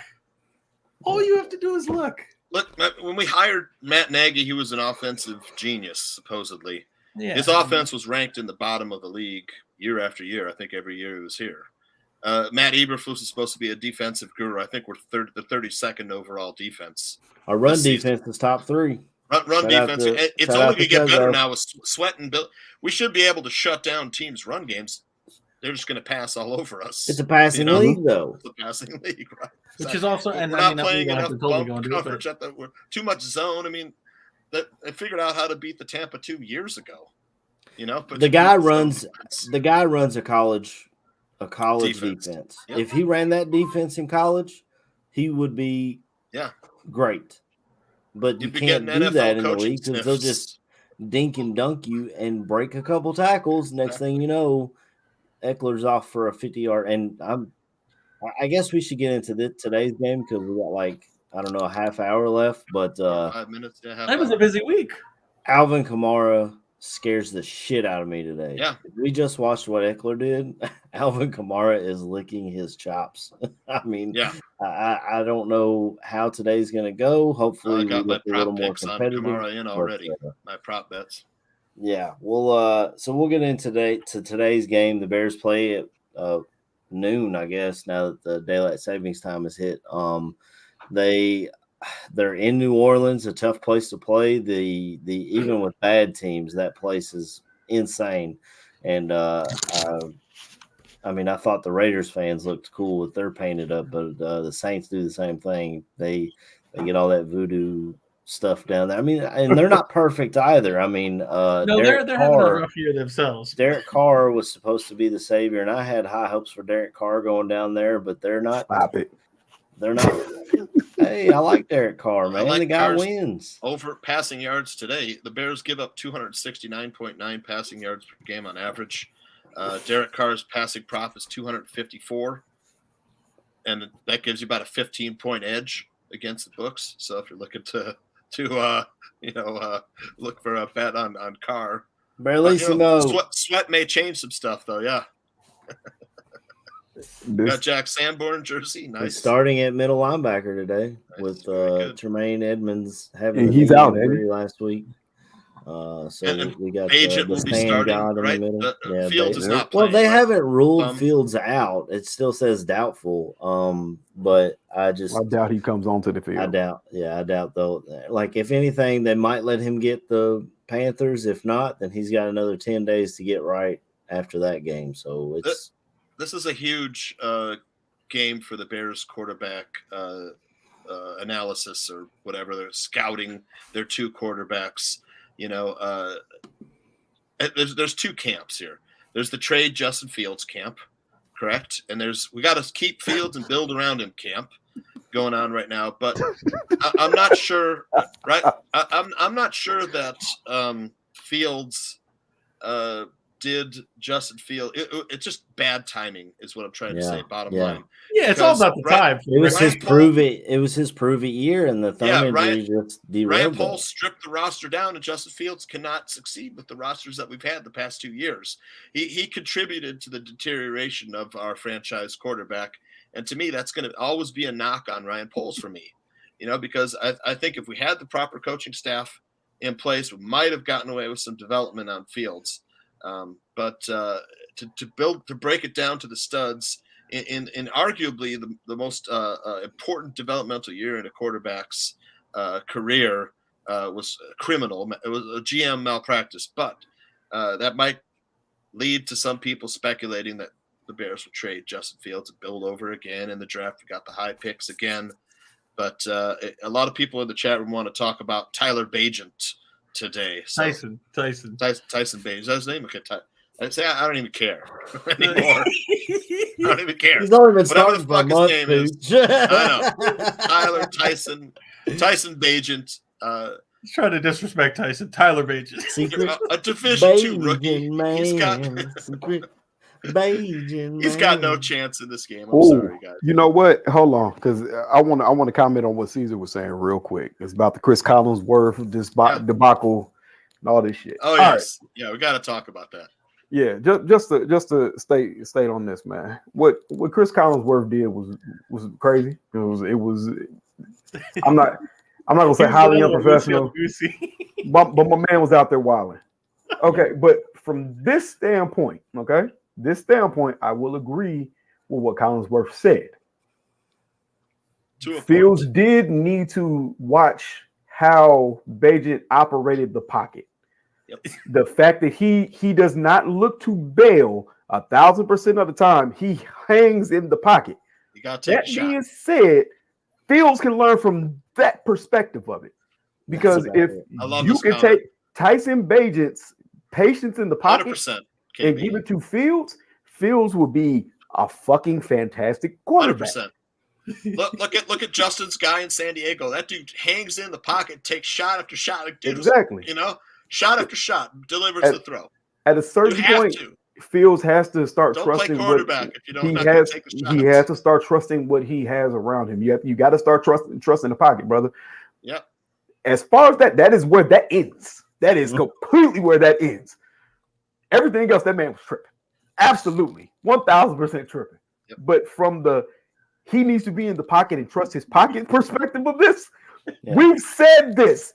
Look, when we hired Matt Nagy, he was an offensive genius, supposedly. Yeah. His offense was ranked in the bottom of the league year after year. I think every year he was here. Matt Eberflus is supposed to be a defensive guru. I think we're the 32nd overall defense. Our run defense is top 3. Run defense. It's only going to get better now with Sweat and Bill. We should be able to shut down teams' run games. They're just going to pass all over us. It's a passing league, though. It's a passing league, right? Which is also, and we're I mean, not playing enough totally coverage. We're too much zone. I mean, they figured out how to beat the Tampa 2 years ago. The guy runs a college defense. Yep. If he ran that defense in college, he would be great. But you can't do that in the league because they'll just dink and dunk you and break a couple tackles. Next thing you know, Eckler's off for a 50-yard. And I guess we should get into today's game because we got a half hour left. But 5 minutes. That was a busy week. Alvin Kamara scares the shit out of me today. Yeah. We just watched what Eckler did. Alvin Kamara is licking his chops. I mean, I don't know how today's going to go. Hopefully, I got we my look a little prop more picks on competitive. Kamara in already. My prop bets. Yeah. Well, so we'll get into today's game. The Bears play at noon, I guess, now that the daylight savings time is hit. They're in New Orleans, a tough place to play. The even with bad teams, that place is insane. And I thought the Raiders fans looked cool with their painted up, but the Saints do the same thing. They get all that voodoo stuff down there. I mean, and they're not perfect either. I mean, No, Derek they're having a Carr, rough year themselves. Derek Carr was supposed to be the savior, and I had high hopes for Derek Carr going down there, but they're not. Stop it. They're not. Hey, I like Derek Carr, man. like the guy Carr's wins. Over passing yards today, the Bears give up 269.9 passing yards per game on average. Derek Carr's passing prop is 254, and that gives you about a 15-point edge against the books. So if you're looking to look for a bet on Carr, Sweat may change some stuff though. Yeah. Got Jack Sanborn jersey. Nice. He's starting at middle linebacker today with Tremaine Edmonds having he's out last week. So we got Agent the will be stand starting, guy in the right? middle. Fields is not playing. Well, they haven't ruled Plum. Fields out. It still says doubtful. But I doubt he comes onto the field. I doubt though. Like if anything, they might let him get the Panthers. If not, then he's got another 10 days to get right after that game. So this is a huge game for the Bears quarterback analysis or whatever. They're scouting their two quarterbacks. There's two camps here. There's the trade Justin Fields camp, correct? And we got to keep Fields and build around him camp going on right now. But I'm not sure, right? I'm not sure that Fields did Justin Fields. It's just bad timing is what I'm trying to say, bottom line. Yeah, it's all about the time. It was his prove it year, and the thumb injury just derailed. Ryan Poles stripped the roster down, and Justin Fields cannot succeed with the rosters that we've had the past 2 years. He contributed to the deterioration of our franchise quarterback, and to me, that's going to always be a knock on Ryan Poles for me, because I think if we had the proper coaching staff in place, we might have gotten away with some development on Fields. But to break it down to the studs in arguably the most important developmental year in a quarterback's career was criminal. It was a GM malpractice, but that might lead to some people speculating that the Bears will trade Justin Fields and build over again in the draft. We got the high picks again, but a lot of people in the chat room want to talk about Tyler Bagent today. So, Tyson Bagent. Is that his name? Okay, I don't even care anymore. I don't even care. He's only been Whatever the starting for a fuck month, his name is. I know. Tyler Tyson Bagent. He's trying to disrespect Tyson. Tyler Bagent. A Division II rookie. He's got no chance in this game. I'm sorry, guys. You know what? Hold on, because I want to comment on what Caesar was saying real quick. It's about the Chris Collinsworth debacle and all this shit. Oh yes, yeah, we got to talk about that. Yeah, just to state on this, man. What Chris Collinsworth did was crazy. It was. I'm not gonna say highly unprofessional, but my man was out there wilding. Okay, but from this standpoint, I will agree with what Collinsworth said. Fields did need to watch how Bagent operated the pocket. Yep. The fact that he does not look to bail 1,000% of the time, he hangs in the pocket. You got to take a shot. Being said, Fields can learn from that perspective of it, because if you can take Tyson Bagent's patience in the pocket 100%, and give it to Fields will be a fucking fantastic quarterback. 100%. Look at Justin's guy in San Diego. That dude hangs in the pocket, takes shot after shot. Exactly. Shot after shot, delivers the throw. At a certain point, Fields has to start trusting quarterback if you don't take the shots. He has to start trusting what he has around him. You got to start trusting the pocket, brother. Yep. As far as that is where that ends. That is completely where that ends. Everything else, that man was tripping. Absolutely. 1,000% tripping. Yep. But from he needs to be in the pocket and trust his pocket perspective of this. Yeah. We've said this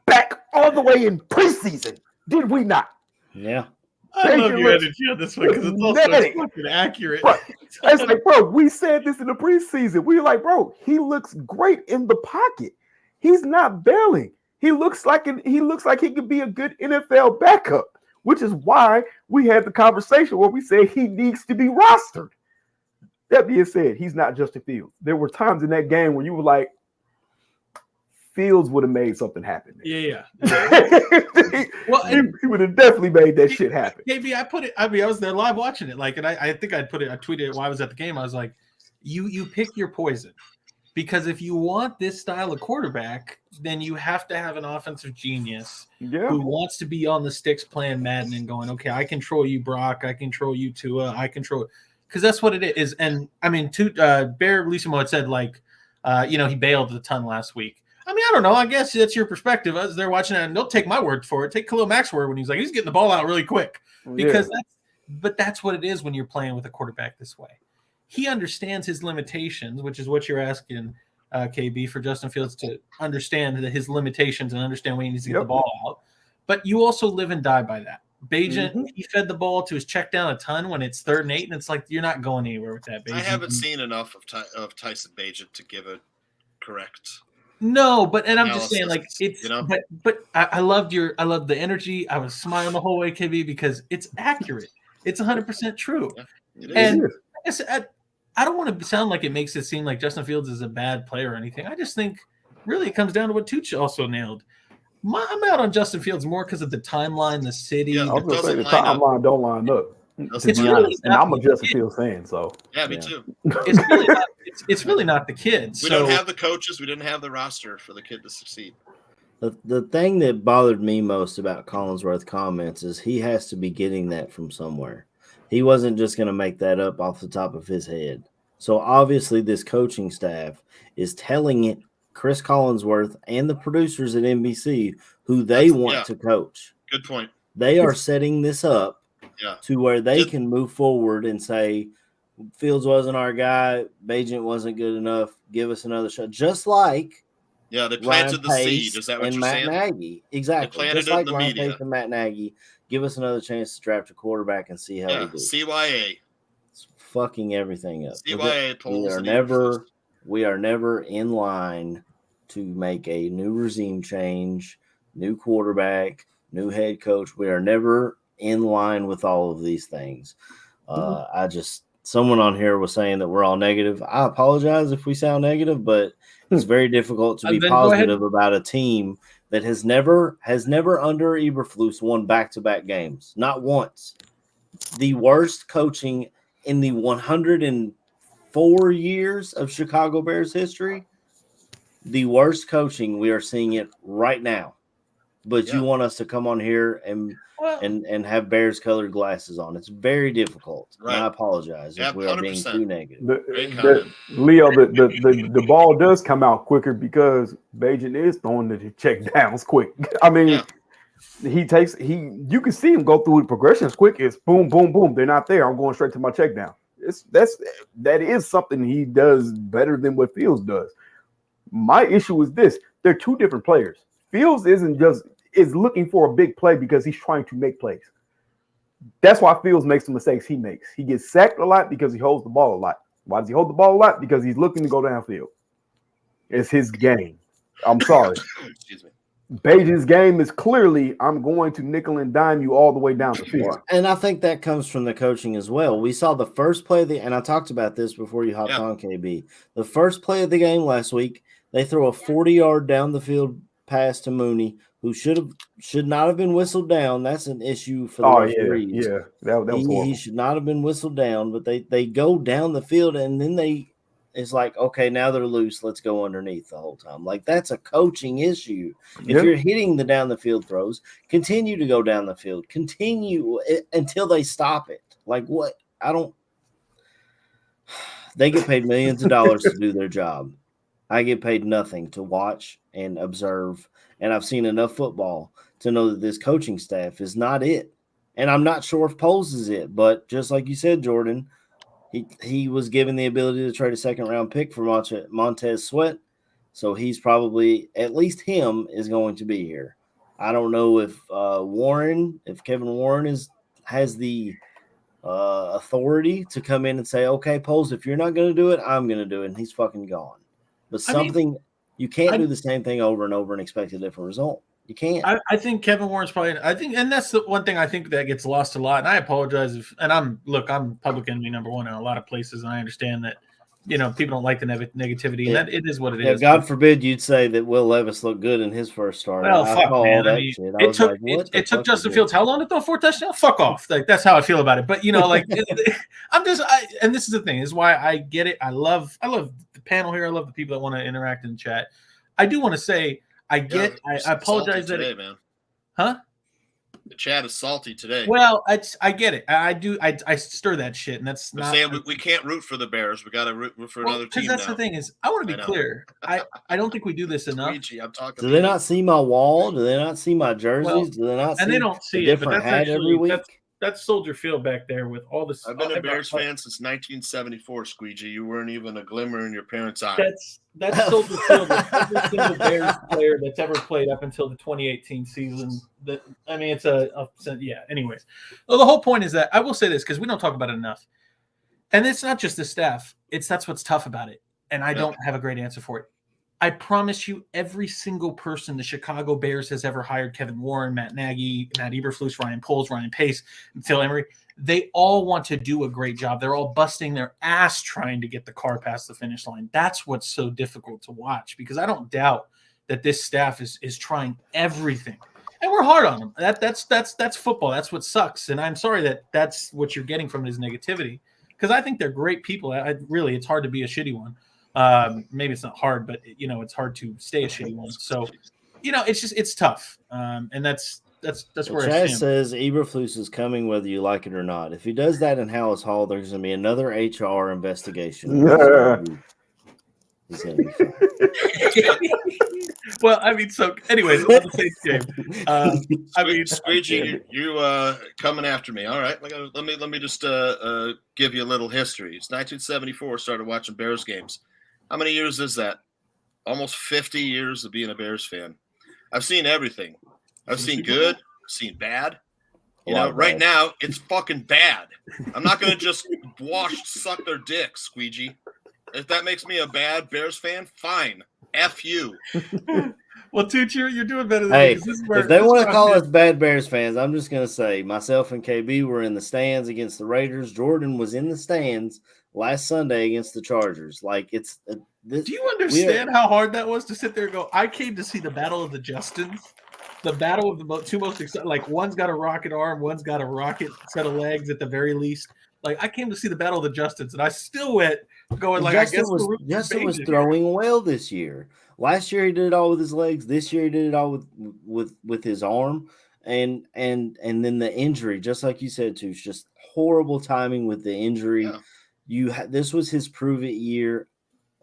back all the way in preseason. Did we not? Yeah. I love your energy on this one because it's also fucking accurate. Bro, it's like, bro, we said this in the preseason. We were like, bro, he looks great in the pocket. He's not bailing. He looks like he could be a good NFL backup, which is why we had the conversation where we said he needs to be rostered. That being said, he's not Justin Fields. There were times in that game where you were like, Fields would have made something happen. Yeah. Well, he would have definitely made that shit happen. Maybe I put it. I mean, I was there live watching it. Like, and I think I tweeted it while I was at the game. I was like, you pick your poison, because if you want this style of quarterback, then you have to have an offensive genius who wants to be on the sticks playing Madden and going, okay, I control you, Brock. I control you, Tua. I control it. Because that's what it is. And I mean, Bear Lissimo had said, like, he bailed a ton last week. I mean, I don't know. I guess that's your perspective. I was there watching it, and don't take my word for it. Take Khalil Mack's word when he's like, he's getting the ball out really quick. Because that's what it is when you're playing with a quarterback this way. He understands his limitations, which is what you're asking, KB, for Justin Fields to understand his limitations and understand when he needs to get the ball out. But you also live and die by that. Bagent, he fed the ball to his check down a ton when it's 3rd and 8, and it's like you're not going anywhere with that. Bagent. I haven't seen enough of Tyson Bagent to give a correct. No, but I'm analysis, just saying, like, it's but I loved the energy. I was smiling the whole way, KB, because it's accurate. It's 100% true. Yeah, it is. And like I said, I don't want to sound like it makes it seem like Justin Fields is a bad player or anything. I just think really it comes down to what Tucci also nailed. I'm out on Justin Fields more because of the timeline, the city. I was going to say the timeline don't line up. It's really and I'm a Justin Fields fan, so me too. It's really not the kids. We don't have the coaches. We didn't have the roster for the kid to succeed. The thing that bothered me most about Collinsworth's comments is he has to be getting that from somewhere. He wasn't just going to make that up off the top of his head. So obviously this coaching staff is telling it Chris Collinsworth and the producers at NBC who they want to coach. Good point. They are setting this up to where they can move forward and say, Fields wasn't our guy, Bagent wasn't good enough, give us another shot. Just like they planted the seed. Is that what you're Matt saying? Nagy. Exactly. They planted Just it like in the Ryan media. Pace and Matt Nagy, give us another chance to draft a quarterback and see how we do. CYA. It's fucking everything up. CYA polls. We are never in line to make a new regime change, new quarterback, new head coach. We are never in line with all of these things. Someone on here was saying that we're all negative. I apologize if we sound negative, but it's very difficult to be positive about a team that has never under Eberflus won back-to-back games. Not once. The worst coaching in the 104 years of Chicago Bears history. The worst coaching, we are seeing it right now. But you want us to come on here and have Bears colored glasses on. It's very difficult. Right. And I apologize if we are being 100%. too negative. Leo, the ball does come out quicker because Bagent is throwing the check downs quick. I mean, you can see him go through the progressions quick. It's boom, boom, boom. They're not there. I'm going straight to my check down. That is something he does better than what Fields does. My issue is this: they're two different players. Fields is looking for a big play because he's trying to make plays. That's why Fields makes the mistakes he makes. He gets sacked a lot because he holds the ball a lot. Why does he hold the ball a lot? Because he's looking to go downfield. It's his game. I'm sorry. Excuse me. Bagent's game is clearly, I'm going to nickel and dime you all the way down the field. And I think that comes from the coaching as well. We saw the first play and I talked about this before you hopped on, KB. The first play of the game last week, they throw a 40-yard down the field pass to Mooney, who should not have been whistled down. That's an issue for the referees. Yeah, that was horrible. He should not have been whistled down, but they go down the field and then it's like, okay, now they're loose. Let's go underneath the whole time. Like, that's a coaching issue. If you're hitting the down the field throws, continue to go down the field. Continue until they stop it. Like, what? They get paid millions of dollars to do their job. I get paid nothing to watch and observe, and I've seen enough football to know that this coaching staff is not it. And I'm not sure if Poles is it, but just like you said, Jordan, he was given the ability to trade a second-round pick for Montez Sweat, so he's probably, at least him, is going to be here. I don't know if Kevin Warren has the authority to come in and say, okay, Poles, if you're not going to do it, I'm going to do it, and he's fucking gone. But you can't do the same thing over and over and expect a different result. You can't. I think Kevin Warren's probably. And that's the one thing I think that gets lost a lot. And I apologize I'm public enemy number one in a lot of places, and I understand that people don't like the negativity, and that it is what it Yeah, is. God forbid you'd say that Will Levis looked good in his first start. Well, I fuck, saw man. all that I mean, shit. I was like, what the it took fuck Justin is Fields this? how long to throw 4 touchdowns? Fuck off. Like, that's how I feel about it. But, and this is the thing, is why I get it. I love the panel here. I love the people that want to interact in the chat. I do want to say, I apologize that today, man. Huh? The chat is salty today. Well, I get it. I stir that shit, and that's They're not saying we can't root for the Bears. We got to root for another team now. That's the thing is, I want to be clear. I don't think we do this enough. Luigi, I'm talking. Do they not see my wall? Do they not see my jerseys? Do they not see? And they don't see a it, but different that's hat actually every week? that's Soldier Field back there with all this. I've been a Bears fan since 1974, Squeegee. You weren't even a glimmer in your parents' eye. That's Soldier Field with every single Bears player that's ever played up until the 2018 season. It's yeah. Anyways, well, the whole point is that I will say this because we don't talk about it enough, and it's not just the staff. That's what's tough about it, and I don't have a great answer for it. I promise you, every single person the Chicago Bears has ever hired, Kevin Warren, Matt Nagy, Matt Eberflus, Ryan Poles, Ryan Pace, and Phil Emery, they all want to do a great job. They're all busting their ass trying to get the car past the finish line. That's what's so difficult to watch, because I don't doubt that this staff is trying everything. And we're hard on them. That's football. That's what sucks. And I'm sorry that that's what you're getting from this negativity, because I think they're great people. Really, it's hard to be a shitty one. Maybe it's not hard, but it's hard to stay a shitty one. So, it's tough. And that's where I Chad stand. says Eberflus is coming whether you like it or not. If he does that in Hallis Hall, there's going to be another HR investigation. Yeah. He's going to be fine. Well, so anyways, on the same game. Squeegee, you coming after me. All right. Let me just give you a little history. It's 1974, started watching Bears games. How many years is that? Almost 50 years of being a Bears fan. I've seen everything. I've seen good, I've seen bad. Right now it's fucking bad. I'm not going to just suck their dick, Squeegee. If that makes me a bad Bears fan, fine. F you. Well, Tooch, you're doing better than Hey, me. if they want to call us bad Bears fans, I'm just going to say myself and KB were in the stands against the Raiders. Jordan was in the stands last Sunday against the Chargers. Do you understand how hard that was to sit there and go, I came to see the Battle of the Justins, the battle of the two most exciting, like one's got a rocket arm, one's got a rocket set of legs at the very least. Like, I came to see the Battle of the Justins, and I still went going like, Justin was throwing well this year. Last year he did it all with his legs. This year he did it all with his arm, and then the injury, just like you said, Touche, just horrible timing with the injury. Yeah. This was his prove it year.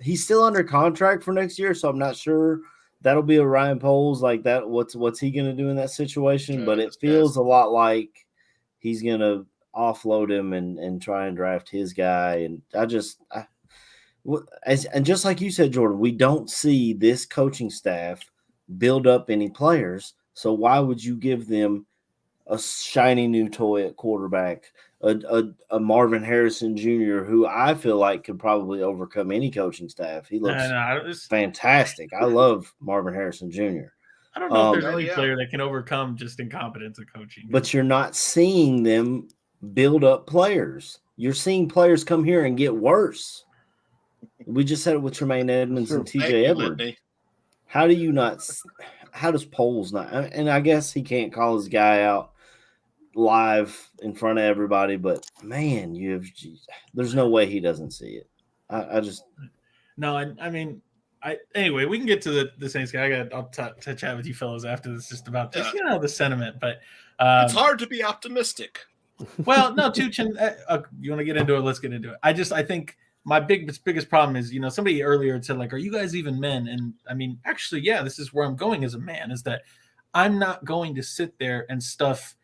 He's still under contract for next year, so I'm not sure that'll be a Ryan Poles like that. What's he going to do in that situation? But it feels a lot like he's going to offload him and try and draft his guy. And and just like you said, Jordan, we don't see this coaching staff build up any players. So why would you give them a shiny new toy at quarterback, a Marvin Harrison Jr., who I feel like could probably overcome any coaching staff? He looks fantastic. I love Marvin Harrison Jr. I don't know if there's any player that can overcome just incompetence of coaching. But you're not seeing them build up players. You're seeing players come here and get worse. We just said it with Tremaine Edmonds and TJ Edwards. How does Poles not? And I guess he can't call his guy out live in front of everybody, but man, there's no way he doesn't see it. Anyway, we can get to the Saints guy. I'll chat with you fellows after this, just about this, the sentiment. But it's hard to be optimistic. Well, no, Tuchin, you want to get into it? Let's get into it. I think my biggest problem is, somebody earlier had said, like, are you guys even men? And I mean, actually, yeah, this is where I'm going as a man, is that I'm not going to sit there and stuff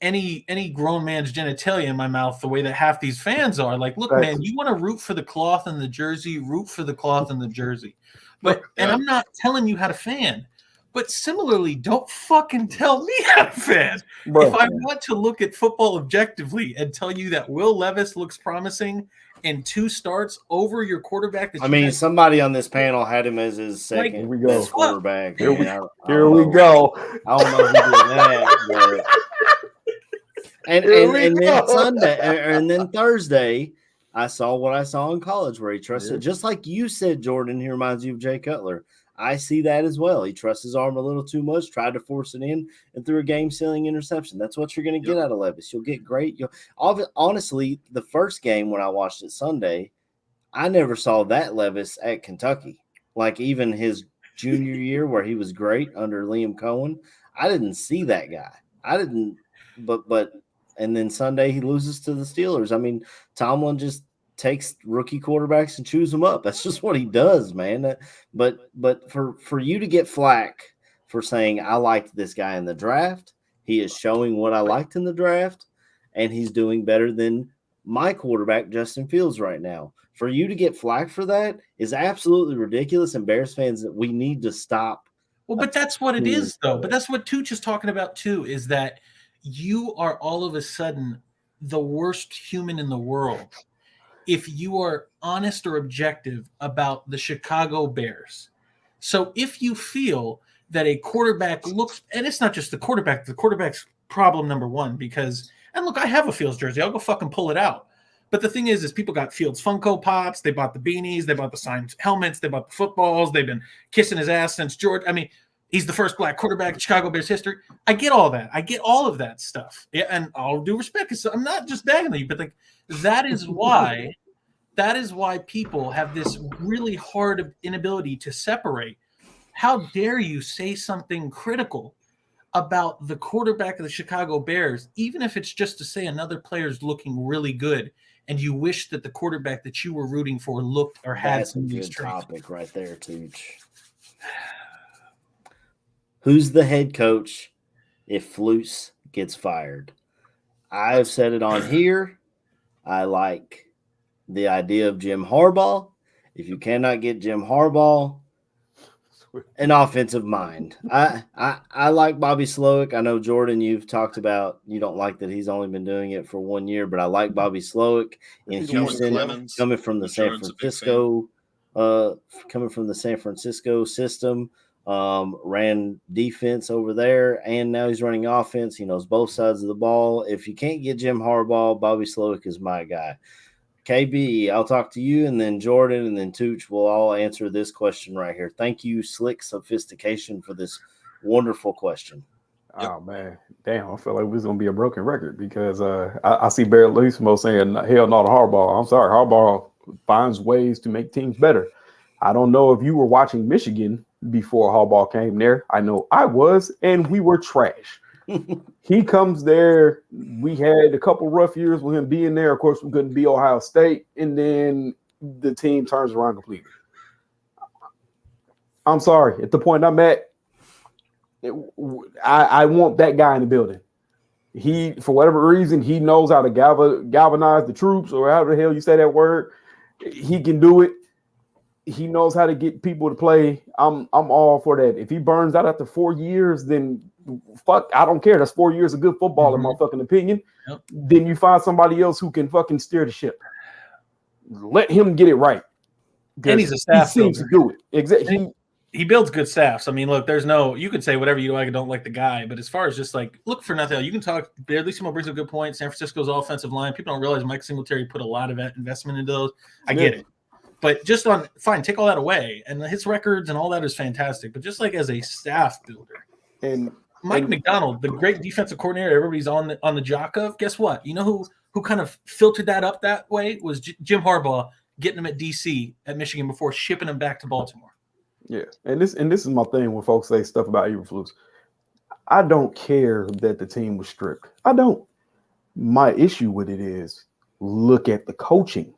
any grown man's genitalia in my mouth the way that half these fans are. Like, look, man, you want to root for the cloth and the jersey, root for the cloth and the jersey. But and I'm not telling you how to fan. But similarly, don't fucking tell me how to fan. If I want to look at football objectively and tell you that Will Levis looks promising in 2 starts over your quarterback. Somebody on this panel had him as his second best quarterback. Here we go. I don't know who did that. And then Sunday, and then Thursday, I saw what I saw in college where he trusted, just like you said, Jordan, he reminds you of Jay Cutler. I see that as well. He trusts his arm a little too much, tried to force it in, and threw a game-sealing interception. That's what you're going to get out of Levis. You'll get great. Honestly, the first game when I watched it Sunday, I never saw that Levis at Kentucky. Like even his junior year where he was great under Liam Cohen, I didn't see that guy. I didn't, but and then Sunday he loses to the Steelers. I mean, Tomlin just takes rookie quarterbacks and chews them up. That's just what he does, man. But for you to get flack for saying I liked this guy in the draft, he is showing what I liked in the draft, and he's doing better than my quarterback, Justin Fields, right now. For you to get flack for that is absolutely ridiculous, and Bears fans, that we need to stop. Well, but that's what it is, though. But that's what Tooch is talking about, too, is that you are all of a sudden the worst human in the world if you are honest or objective about the Chicago Bears. So if you feel that a quarterback looks, and it's not just the quarterback's problem number one, because, and look, I have a Fields jersey. I'll go fucking pull it out. But the thing is people got Fields Funko Pops. They bought the beanies. They bought the signed helmets. They bought the footballs. They've been kissing his ass since George. I mean, he's the first black quarterback in Chicago Bears history. I get all that. I get all of that stuff. Yeah, and all due respect, because I'm not just bagging on you, but like that is why people have this really hard inability to separate. How dare you say something critical about the quarterback of the Chicago Bears, even if it's just to say another player's looking really good, and you wish that the quarterback that you were rooting for looked or had That's some a of these good traits. topic right there, Tooch. Who's the head coach if Flus gets fired? I've said it on here. I like the idea of Jim Harbaugh. If you cannot get Jim Harbaugh, an offensive mind. I like Bobby Slowick. I know, Jordan, you've talked about you don't like that he's only been doing it for 1 year, but I like Bobby Slowick in Houston, coming from the San Francisco system. Ran defense over there, and now he's running offense. He knows both sides of the ball. If you can't get Jim Harbaugh, Bobby Slowick is my guy. KB, I'll talk to you, and then Jordan, and then Tooch will all answer this question right here. Thank you, Slick Sophistication, for this wonderful question. Oh, man. Damn, I feel like this is going to be a broken record because I see Barry Lewismo saying, hell no to Harbaugh. I'm sorry. Harbaugh finds ways to make teams better. I don't know if you were watching Michigan before Harbaugh came there. I know I was, and we were trash. He comes there. We had a couple rough years with him being there. Of course, we couldn't be Ohio State, and then the team turns around completely. I'm sorry. At the point I'm at, I want that guy in the building. He, for whatever reason, he knows how to galvanize the troops, or however the hell you say that word. He can do it. He knows how to get people to play. I'm all for that. If he burns out after 4 years, then fuck, I don't care. That's 4 years of good football, in my fucking opinion. Yep. Then you find somebody else who can fucking steer the ship. Let him get it right. And he's a staff He seems to do it. Exactly. He builds good staffs. I mean, look, you could say whatever you like, don't like the guy, but as far as just like, look for nothing else, you can talk. At least someone brings a good point. San Francisco's offensive line. People don't realize Mike Singletary put a lot of investment into those. I get it. But just take all that away, and his records and all that is fantastic. But just like as a staff builder, and Mike McDonald, the great defensive coordinator, everybody's on the jock of. Guess what? You know who kind of filtered that up that way was Jim Harbaugh, getting him at DC at Michigan before shipping him back to Baltimore. Yeah, and this is my thing when folks say stuff about Eberflus. I don't care that the team was stripped. I don't. My issue with it is look at the coaching.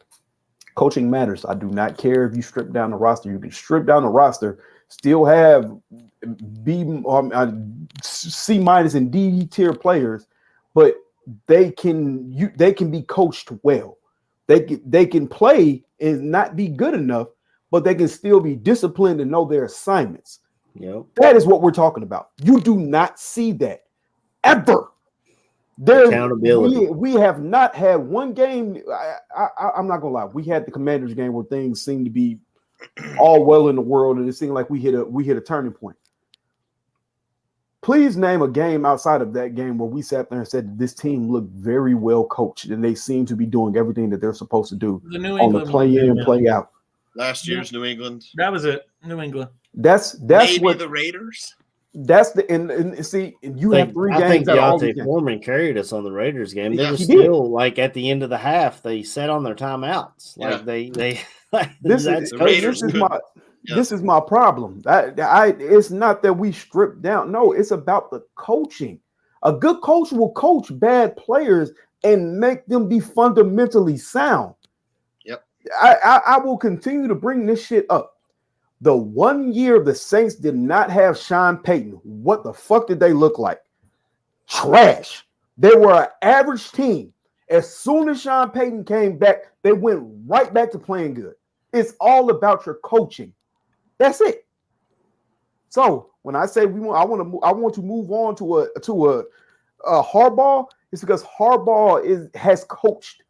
Coaching matters. I do not care if you strip down the roster. You can strip down the roster, still have C- and D tier players, but they can be coached well. They can play and not be good enough, but they can still be disciplined and know their assignments. Yep. That is what we're talking about. You do not see that ever. Accountability. We have not had one game. I'm not gonna lie. We had the Commanders game where things seemed to be all well in the world, and it seemed like we hit a turning point. Please name a game outside of that game where we sat there and said this team looked very well coached and they seem to be doing everything that they're supposed to do The New on England the play in, play out. Last year's New England. That was it. New England. That's Maybe what the Raiders. that's the and see you have three I think games out of all these Deontay games. Foreman carried us on the Raiders game. They Yeah, were he did. still like at the end of the half, they sat on their timeouts. Like they This that's is Raiders this is could- my Yeah. this is my problem. It's not that we strip down. No, it's about the coaching. A good coach will coach bad players and make them be fundamentally sound. Yep. I will continue to bring this shit up. The 1 year the Saints did not have Sean Payton. What the fuck did they look like? Trash. They were an average team. As soon as Sean Payton came back, they went right back to playing good. It's all about your coaching. That's it. So when I say I want to move on to a Harbaugh, it's because Harbaugh has coached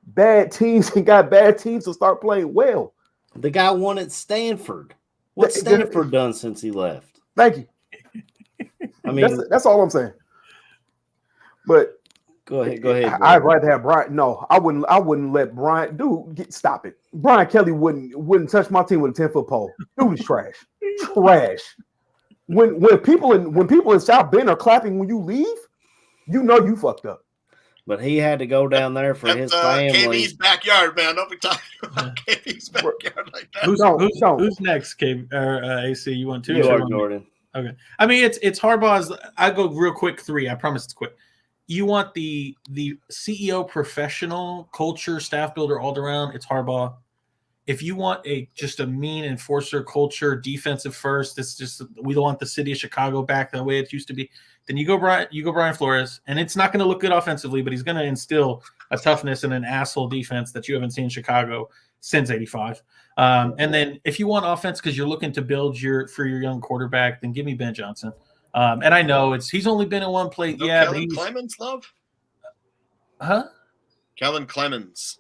bad teams and got bad teams to start playing well. the guy won at Stanford. What's Stanford done since he left? Thank you. I mean, That's all I'm saying. But go ahead. Bro. I'd rather have Brian. No, I wouldn't let Brian. Stop it. Brian Kelly wouldn't touch my team with a 10-foot pole. Dude is trash. Trash. When people in South Bend are clapping when you leave, you know you fucked up. But he had to go down there for his family. KB's backyard, man. Don't be talking about KB's backyard like that. Who's next, AC? You want two? You are, Jordan. Okay. I mean, it's Harbaugh's. I go real quick. 3. I promise it's quick. You want the CEO, professional culture, staff builder, all around. It's Harbaugh. If you want just a mean enforcer culture, defensive first, it's just we don't want the city of Chicago back the way it used to be. Then you go Brian Flores, and it's not going to look good offensively, but he's going to instill a toughness and an asshole defense that you haven't seen in Chicago since '85. And then if you want offense because you're looking to build for your young quarterback, then give me Ben Johnson. And I know he's only been in one play. No Yeah, Kellen Clemens, love? Huh? Kellen Clemens.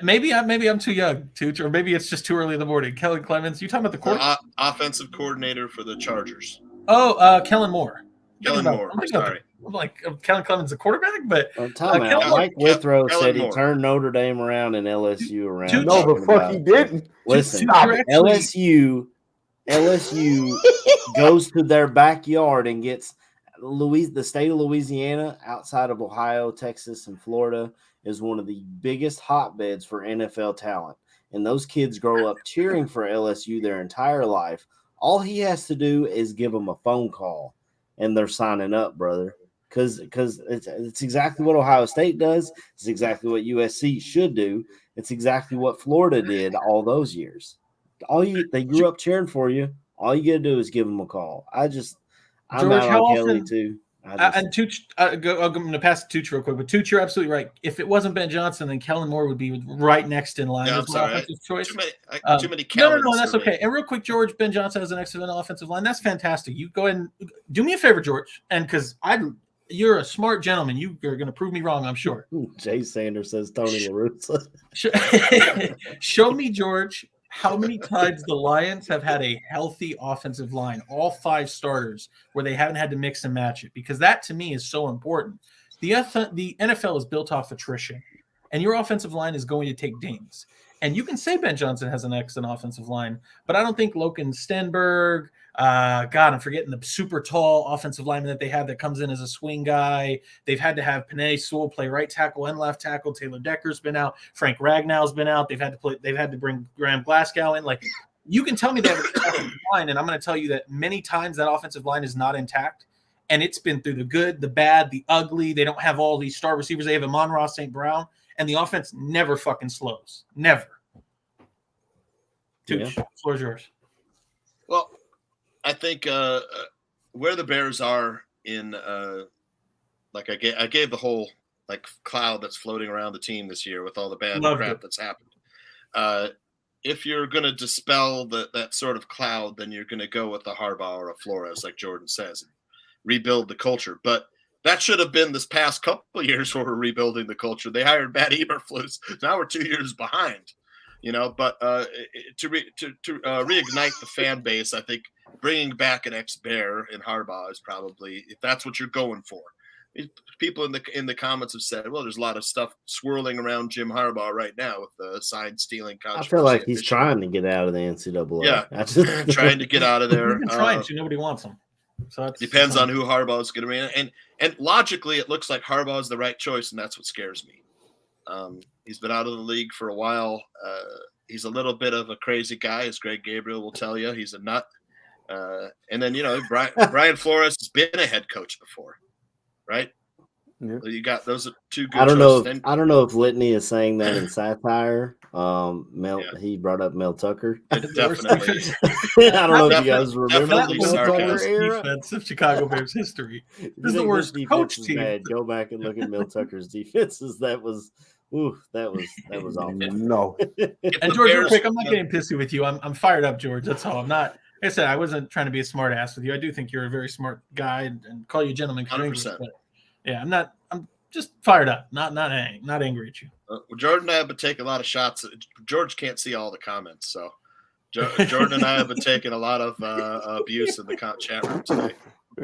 Maybe I'm too young, or maybe it's just too early in the morning. Kellen Clemens, you talking about the quarterback? Offensive coordinator for the Chargers. Oh, Kellen Moore. Kellen Moore. Sorry. I'm like Kellen Clemens, the quarterback, but Mike Withrow Kellen said he Moore. turned Notre Dame around and LSU around. No, the fuck he didn't. Listen, Actually- LSU goes to their backyard and gets the state of Louisiana, outside of Ohio, Texas, and Florida, is one of the biggest hotbeds for NFL talent. And those kids grow up cheering for LSU their entire life. All he has to do is give them a phone call, and they're signing up, brother. Because it's exactly what Ohio State does. It's exactly what USC should do. It's exactly what Florida did all those years. They grew up cheering for you. All you got to do is give them a call. I'm George, out how on Kelly often- too. And Tooch, I'm going to pass to Tooch real quick, but Tooch, you're absolutely right. If it wasn't Ben Johnson, then Kellen Moore would be right next in line Yeah, as I'm my sorry. offensive choice. Too many No, Kellens that's for me. okay. And real quick, George, Ben Johnson has an excellent offensive line. That's fantastic. You go ahead and do me a favor, George, and because you're a smart gentleman, you are going to prove me wrong, I'm sure. Jay Sanders says Tony La Russa. Show me, George, how many times the Lions have had a healthy offensive line, all 5 starters, where they haven't had to mix and match it, because that to me is so important. The NFL is built off attrition, and your offensive line is going to take dings. And you can say Ben Johnson has an excellent offensive line, but I don't think Logan Stenberg, I'm forgetting the super tall offensive lineman that they have that comes in as a swing guy. They've had to have Penei Sewell play right tackle and left tackle. Taylor Decker's been out. Frank Ragnow's been out. They've had to bring Graham Glasgow in. Like, you can tell me they have an offensive line, and I'm going to tell you that many times that offensive line is not intact, and it's been through the good, the bad, the ugly. They don't have all these star receivers. They have Amon-Ra St. Brown, and the offense never fucking slows. Never. Tooch, floor's yours. Well, I think where the Bears are in, like I gave the whole like cloud that's floating around the team this year with all the bad crap that's happened. If you're going to dispel that sort of cloud, then you're going to go with a Harbaugh or a Flores, like Jordan says, and rebuild the culture. But that should have been this past couple of years where we're rebuilding the culture. They hired Matt Eberflus. Now we're 2 years behind. But to reignite the fan base, I think bringing back an ex-Bear in Harbaugh is probably, if that's what you're going for. People in the comments have said, well, there's a lot of stuff swirling around Jim Harbaugh right now with the sign stealing I controversy. feel like he's trying to get out of the NCAA. Yeah, trying to get out of there. He's been trying to. Nobody wants him. So it depends on who Harbaugh is going to be. And logically, it looks like Harbaugh is the right choice, and that's what scares me. He's been out of the league for a while. He's a little bit of a crazy guy, as Greg Gabriel will tell you. He's a nut. And then, Brian Flores has been a head coach before, right? Yeah. You got those are two good I don't choices. know. I don't know if Litney is saying that in satire. He brought up Mel Tucker. Definitely. I don't know if you guys remember definitely the Mel Tucker sarcasm. era. Defense of Chicago Bears history. If This is you the think worst defense coach is team. bad, go back and look at Mel Tucker's defenses. That was awful. No. And George, real quick, I'm not getting pissy with you. I'm fired up, George. That's all. I'm not. Like I said, I wasn't trying to be a smart ass with you. I do think you're a very smart guy and call you a gentleman. 100%. But yeah, I'm just fired up. Not angry at you. Jordan and I have been taking a lot of shots. George can't see all the comments, so Jordan and I have been taking a lot of abuse in the chat room today.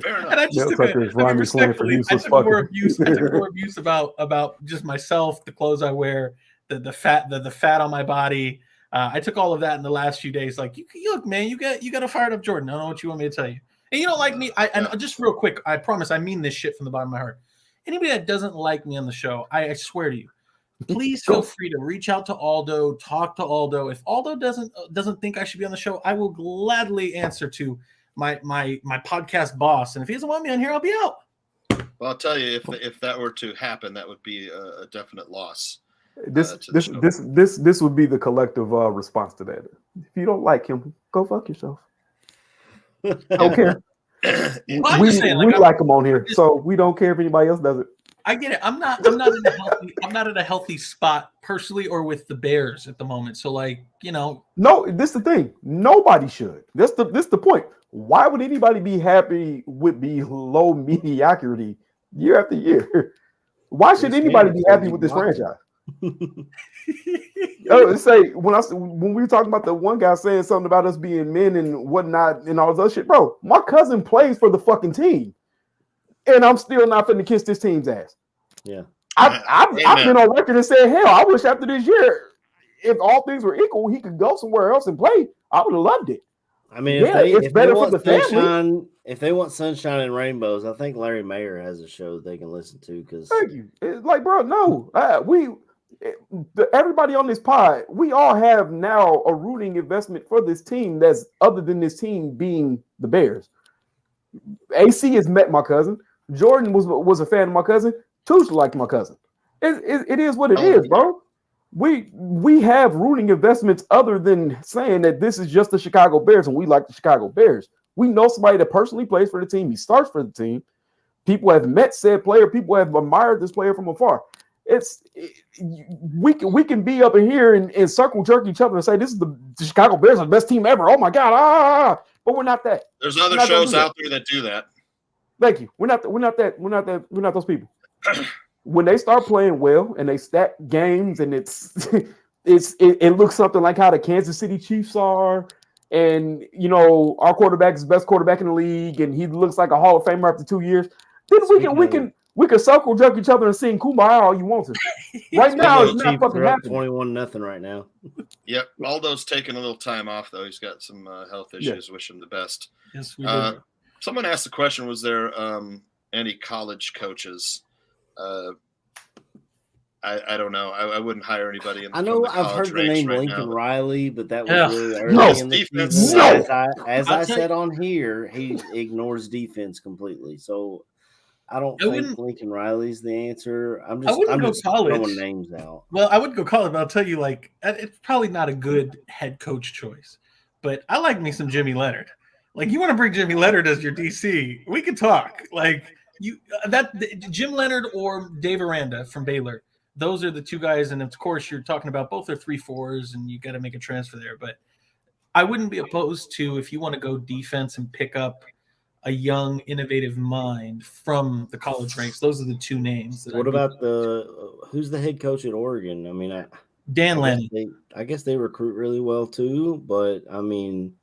Fair enough. And I just Mel took Tucker is Ronnie Slam for I useless took more fucking. abuse. I took more abuse about just myself, the clothes I wear, the fat on my body. I took all of that in the last few days. Like, you look, man, you got a fired up Jordan. I don't know what you want me to tell you. And you don't like me. And just real quick, I promise, I mean this shit from the bottom of my heart. Anybody that doesn't like me on the show, I swear to you, please feel free to reach out to Aldo, talk to Aldo. If Aldo doesn't think I should be on the show, I will gladly answer to my podcast boss. And if he doesn't want me on here, I'll be out. Well, I'll tell you, if that were to happen, that would be a definite loss. This would be the collective response to that. If you don't like him, go fuck yourself. I don't care. Well, we like him on here, so we don't care if anybody else does it. I get it. I'm not at a healthy spot personally or with the Bears at the moment. So No, this is the thing. Nobody should. This the point. Why would anybody be happy with the low mediocrity year after year? Why should anybody be happy with this franchise? Say when we were talking about the one guy saying something about us being men and whatnot and all this other shit, bro. My cousin plays for the fucking team, and I'm still not finna kiss this team's ass. Yeah, I've been on record and said, hell, I wish after this year, if all things were equal, he could go somewhere else and play. I would have loved it. I mean, it's better for the family. If they want sunshine and rainbows, I think Larry Mayer has a show they can listen to. Because thank you. It's like, bro, no, everybody on this pod, we all have now a rooting investment for this team that's other than this team being the Bears. AC has met my cousin. Jordan was a fan of my cousin. Touche liked my cousin. It is what it is, bro. We have rooting investments other than saying that this is just the Chicago Bears and we like the Chicago Bears. We know somebody that personally plays for the team. He starts for the team. People have met said player. People have admired this player from afar. We can be up in here and circle jerk each other and say this is the Chicago Bears are the best team ever. Oh my God! But we're not that. There's other shows out there that do that. Thank you. We're not those people. When they start playing well and they stack games and it looks something like how the Kansas City Chiefs are, and our quarterback is the best quarterback in the league, and he looks like a Hall of Famer after 2 years, then we can circle jerk each other and sing Kumbaya all you want to. Right now, it's not fucking happening. 21-0 right now. Yep, Aldo's taking a little time off though. He's got some health issues. Yeah. Wish him the best. Yes, we do. Someone asked the question: was there any college coaches? I don't know. I wouldn't hire anybody. I know I've heard the name Lincoln Riley, but that was really early in the season. As I said on here, he ignores defense completely. So I don't think Lincoln Riley's the answer. I'm just throwing names out. Well, I wouldn't go college, but I'll tell you, it's probably not a good head coach choice. But I like me some Jimmy Leonard. You want to bring Jimmy Leonard as your DC? We can talk. Jim Leonard or Dave Aranda from Baylor. Those are the two guys, and of course, you're talking about both are 3-4s, and you got to make a transfer there. But I wouldn't be opposed to if you want to go defense and pick up a young, innovative mind from the college ranks. Those are the two names. What about who's the head coach at Oregon? I mean, Dan Lanning. I guess they recruit really well too, but I mean,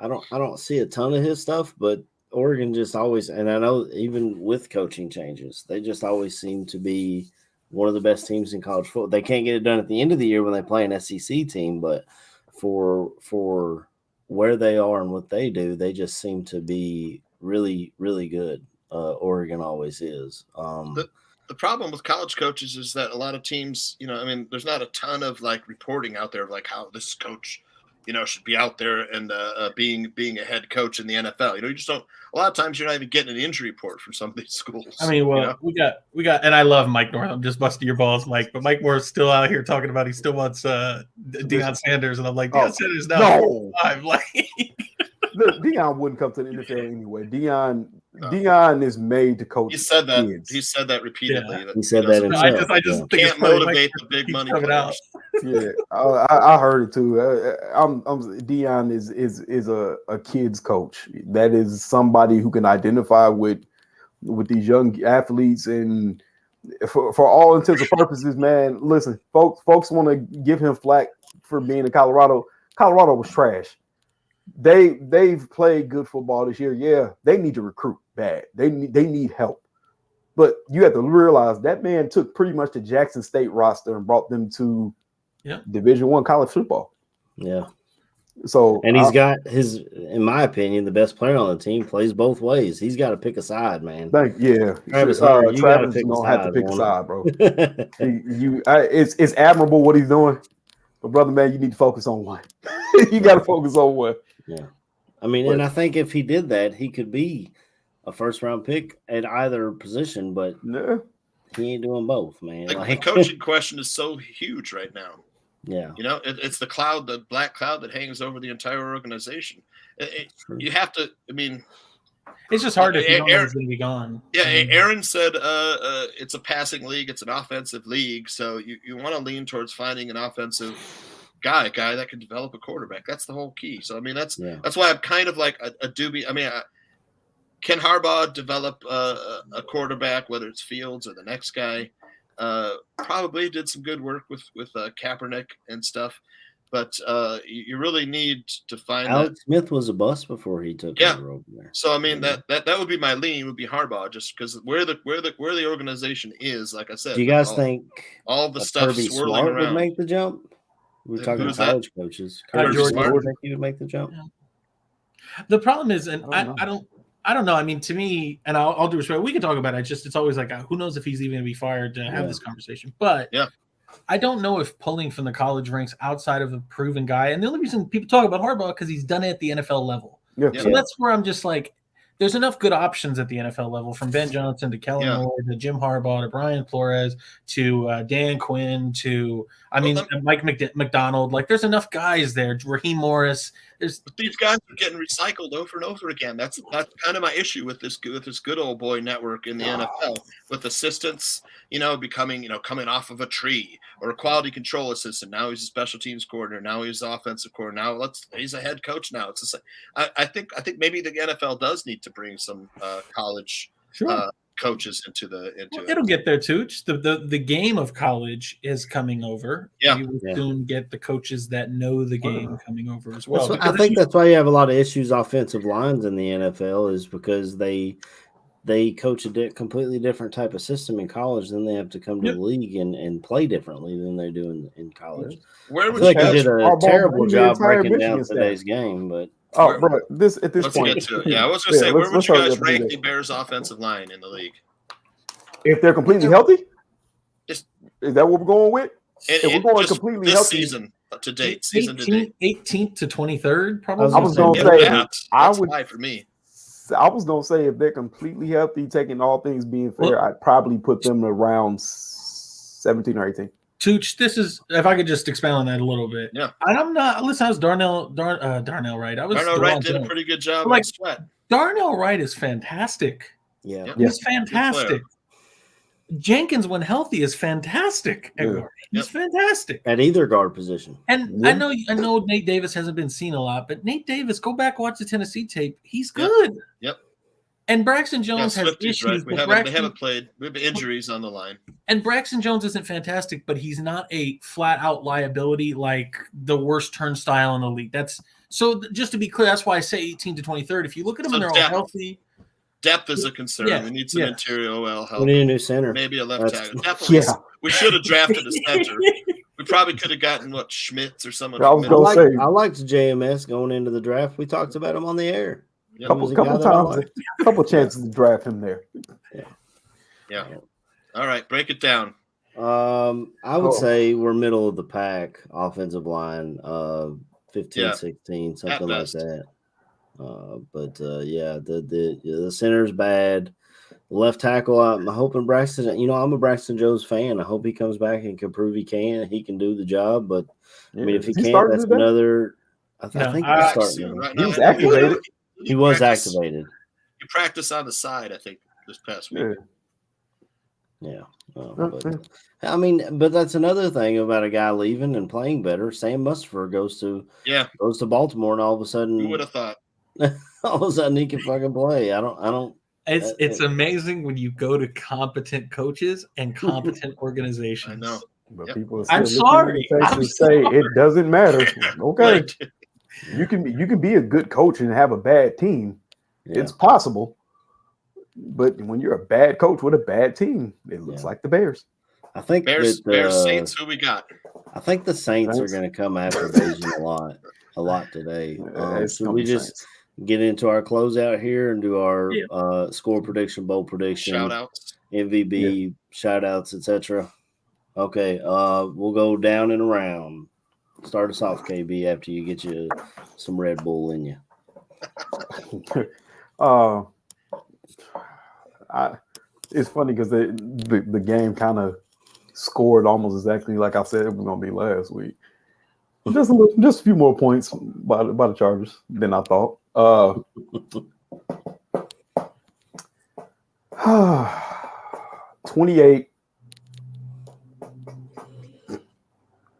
I don't see a ton of his stuff, but Oregon just always, and I know even with coaching changes, they just always seem to be one of the best teams in college football. They can't get it done at the end of the year when they play an SEC team, but for where they are and what they do, they just seem to be really, really good. Oregon always is. The problem with college coaches is that a lot of teams, I mean, there's not a ton of like reporting out there of like how this coach, should be out there and being a head coach in the NFL. You just don't. A lot of times you're not even getting an injury report from some of these schools. I mean, well, we got, and I love Mike North. I'm just busting your balls, Mike. But Mike Moore's still out here talking about he still wants Deion Sanders, and I'm like, Deion Sanders now. I'm like, look, Deion wouldn't come to the NFL anyway. Deion is made to coach. He said that. Kids. He said that repeatedly. Yeah. He said that himself. I just think can't motivate the big money players. Yeah, I heard it too. Deion is a kid's coach. That is somebody who can identify with these young athletes, and for all intents and purposes, man. Listen, folks want to give him flack for being in Colorado. Colorado was trash. They've played good football this year. Yeah, they need to recruit bad. They need help. But you have to realize that man took pretty much the Jackson State roster and brought them to Division I college football. Yeah. So and he's got in my opinion, the best player on the team plays both ways. He's got to pick a side, man. Travis don't have to pick a side, bro. It's admirable what he's doing, but brother, man, you need to focus on one. You got to focus on one. Yeah, I mean, and I think if he did that, he could be a first-round pick at either position, but he ain't doing both, man. The coaching question is so huge right now. Yeah, it's the black cloud that hangs over the entire organization. You have to. I mean, it's just hard if you don't know he's going to be gone. Yeah, Aaron said it's a passing league, it's an offensive league, so you want to lean towards finding an offensive guy that can develop a quarterback. That's the whole key. So I mean, that's why I'm kind of like a dubious. I mean, can Harbaugh develop a quarterback, whether it's Fields or the next guy? Probably did some good work with Kaepernick and stuff, but you really need to find Alex Smith was a bust before he took over over there. So I mean that would be my lean, would be Harbaugh, just because where the organization is, like I said. Do you guys think all the stuff Kirby swirling Smart around would make the jump? We're talking Who's college coaches. Kirby Kirby Smart? Smart, think he would make the jump? The problem is, and I don't know. I mean, to me, and I'll do respect. We can talk about it. It's always like, who knows if he's even going to be fired to have this conversation. But I don't know if pulling from the college ranks outside of a proven guy. And the only reason people talk about Harbaugh because he's done it at the NFL level. So that's where I'm just like, there's enough good options at the NFL level, from Ben Johnson to Kellen Moore to Jim Harbaugh to Brian Flores to Dan Quinn to Mike McDonald. Like, there's enough guys there. Raheem Morris. But these guys are getting recycled over and over again. That's kind of my issue with this good old boy network in the NFL, with assistants, becoming, coming off of a tree, or a quality control assistant. Now he's a special teams coordinator. Now he's offensive coordinator. Now he's a head coach. Now it's I think maybe the NFL does need to bring some college coaches into it'll get there too. Just the game of college is coming over. You will soon get the coaches that know the game coming over as well. I think that's why you have a lot of issues offensive lines in the NFL, is because they coach a completely different type of system in college. Then they have to come to the league and play differently than they do in college. Where would I feel like they did a terrible job breaking Michigan down today's game, but bro, at this let's point, get to it. I was going to say, where would you guys rank the Bears' offensive line in the league? If they're completely healthy, is that what we're going with? If we're going completely this healthy, season to date, 18th to 23rd, probably. I was going to say, that's high for me. I was going to say, if they're completely healthy, taking all things being fair, I'd probably put them around 17 or 18. Tooch, this is, if I could just expound on that a little bit. Yeah. And I'm not, listen, I was Darnell Wright. Darnell Wright did a pretty good job on Sweat. Darnell Wright is fantastic. Yeah. He's fantastic. Jenkins, when healthy, is fantastic at guard. He's fantastic at either guard position. And I know Nate Davis hasn't been seen a lot, but Nate Davis, go back, watch the Tennessee tape. He's good. Yep. And Braxton Jones has issues. Right. They haven't played. We have injuries on the line. And Braxton Jones isn't fantastic, but he's not a flat-out liability like the worst turnstile in the league. So just to be clear, that's why I say 18 to 23rd. If you look at them and they're all healthy. Depth is a concern. Yeah, We need some interior OL help. We need a new center. Maybe a left tackle. Definitely. Yeah. We should have drafted a center. We probably could have gotten Schmitz or someone. I liked JMS going into the draft. We talked about him on the air. Couple times, a couple chances to draft him there. Yeah. All right, break it down. I would say we're middle of the pack, offensive line, 15, 16, something like that. The center's bad. Left tackle, I'm hoping Braxton. I'm a Braxton Jones fan. I hope he comes back and can prove he can do the job. But I mean, if he can't, that's another. I think he's starting. He was activated. He was activated. He practiced on the side, I think, this past week. Yeah. But that's another thing about a guy leaving and playing better. Sam Mustipher goes to Baltimore, and all of a sudden, who would have thought? All of a sudden, he can fucking play. I don't. It's amazing when you go to competent coaches and competent organizations. I know. But people I'm sorry. Say it doesn't matter. Okay. You can be a good coach and have a bad team. Yeah. It's possible. But when you're a bad coach with a bad team, it looks like the Bears. I think Bears Saints, who we got? I think the Saints are going to come after Bayesian a lot today. So we just get into our closeout here and do our score prediction, bowl prediction, shout outs, MVP, shout outs, etc. Okay, we'll go down and around. Start us off, KB, after you get you some Red Bull in you. It's funny because the game kind of scored almost exactly like I said it was going to be last week. Just a few more points by the Chargers than I thought.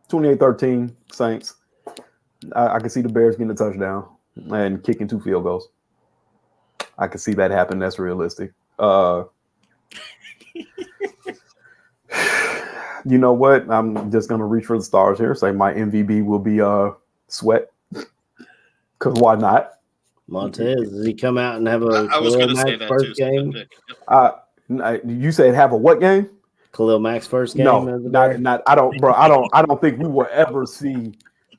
28-13 Saints. I can see the Bears getting a touchdown and kicking 2 field goals. I can see that happen. That's realistic. You know what? I'm just going to reach for the stars here. Say my MVP will be Sweat. Because why not? Montez, does he come out and have a I was going to say that first game? You said have a what game? Khalil Mack's first game? No, not. I don't think we will ever see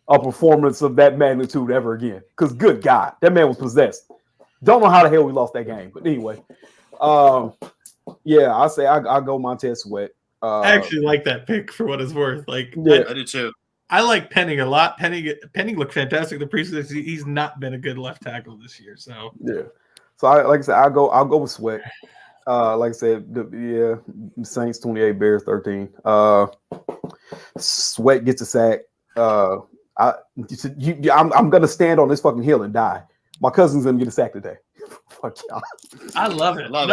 a performance of that magnitude ever again. Because good God, that man was possessed. Don't know how the hell we lost that game. But anyway, I say I go Montez Sweat. I actually like that pick for what it's worth. I do too. I like Penning a lot. Penning looked fantastic the preseason. He's not been a good left tackle this year. So So like I said, I'll go with Sweat. Like I said, Saints 28, Bears 13. Sweat gets a sack. I'm gonna stand on this fucking hill and die. My cousin's gonna get a sack today. Fuck y'all. I love it. No.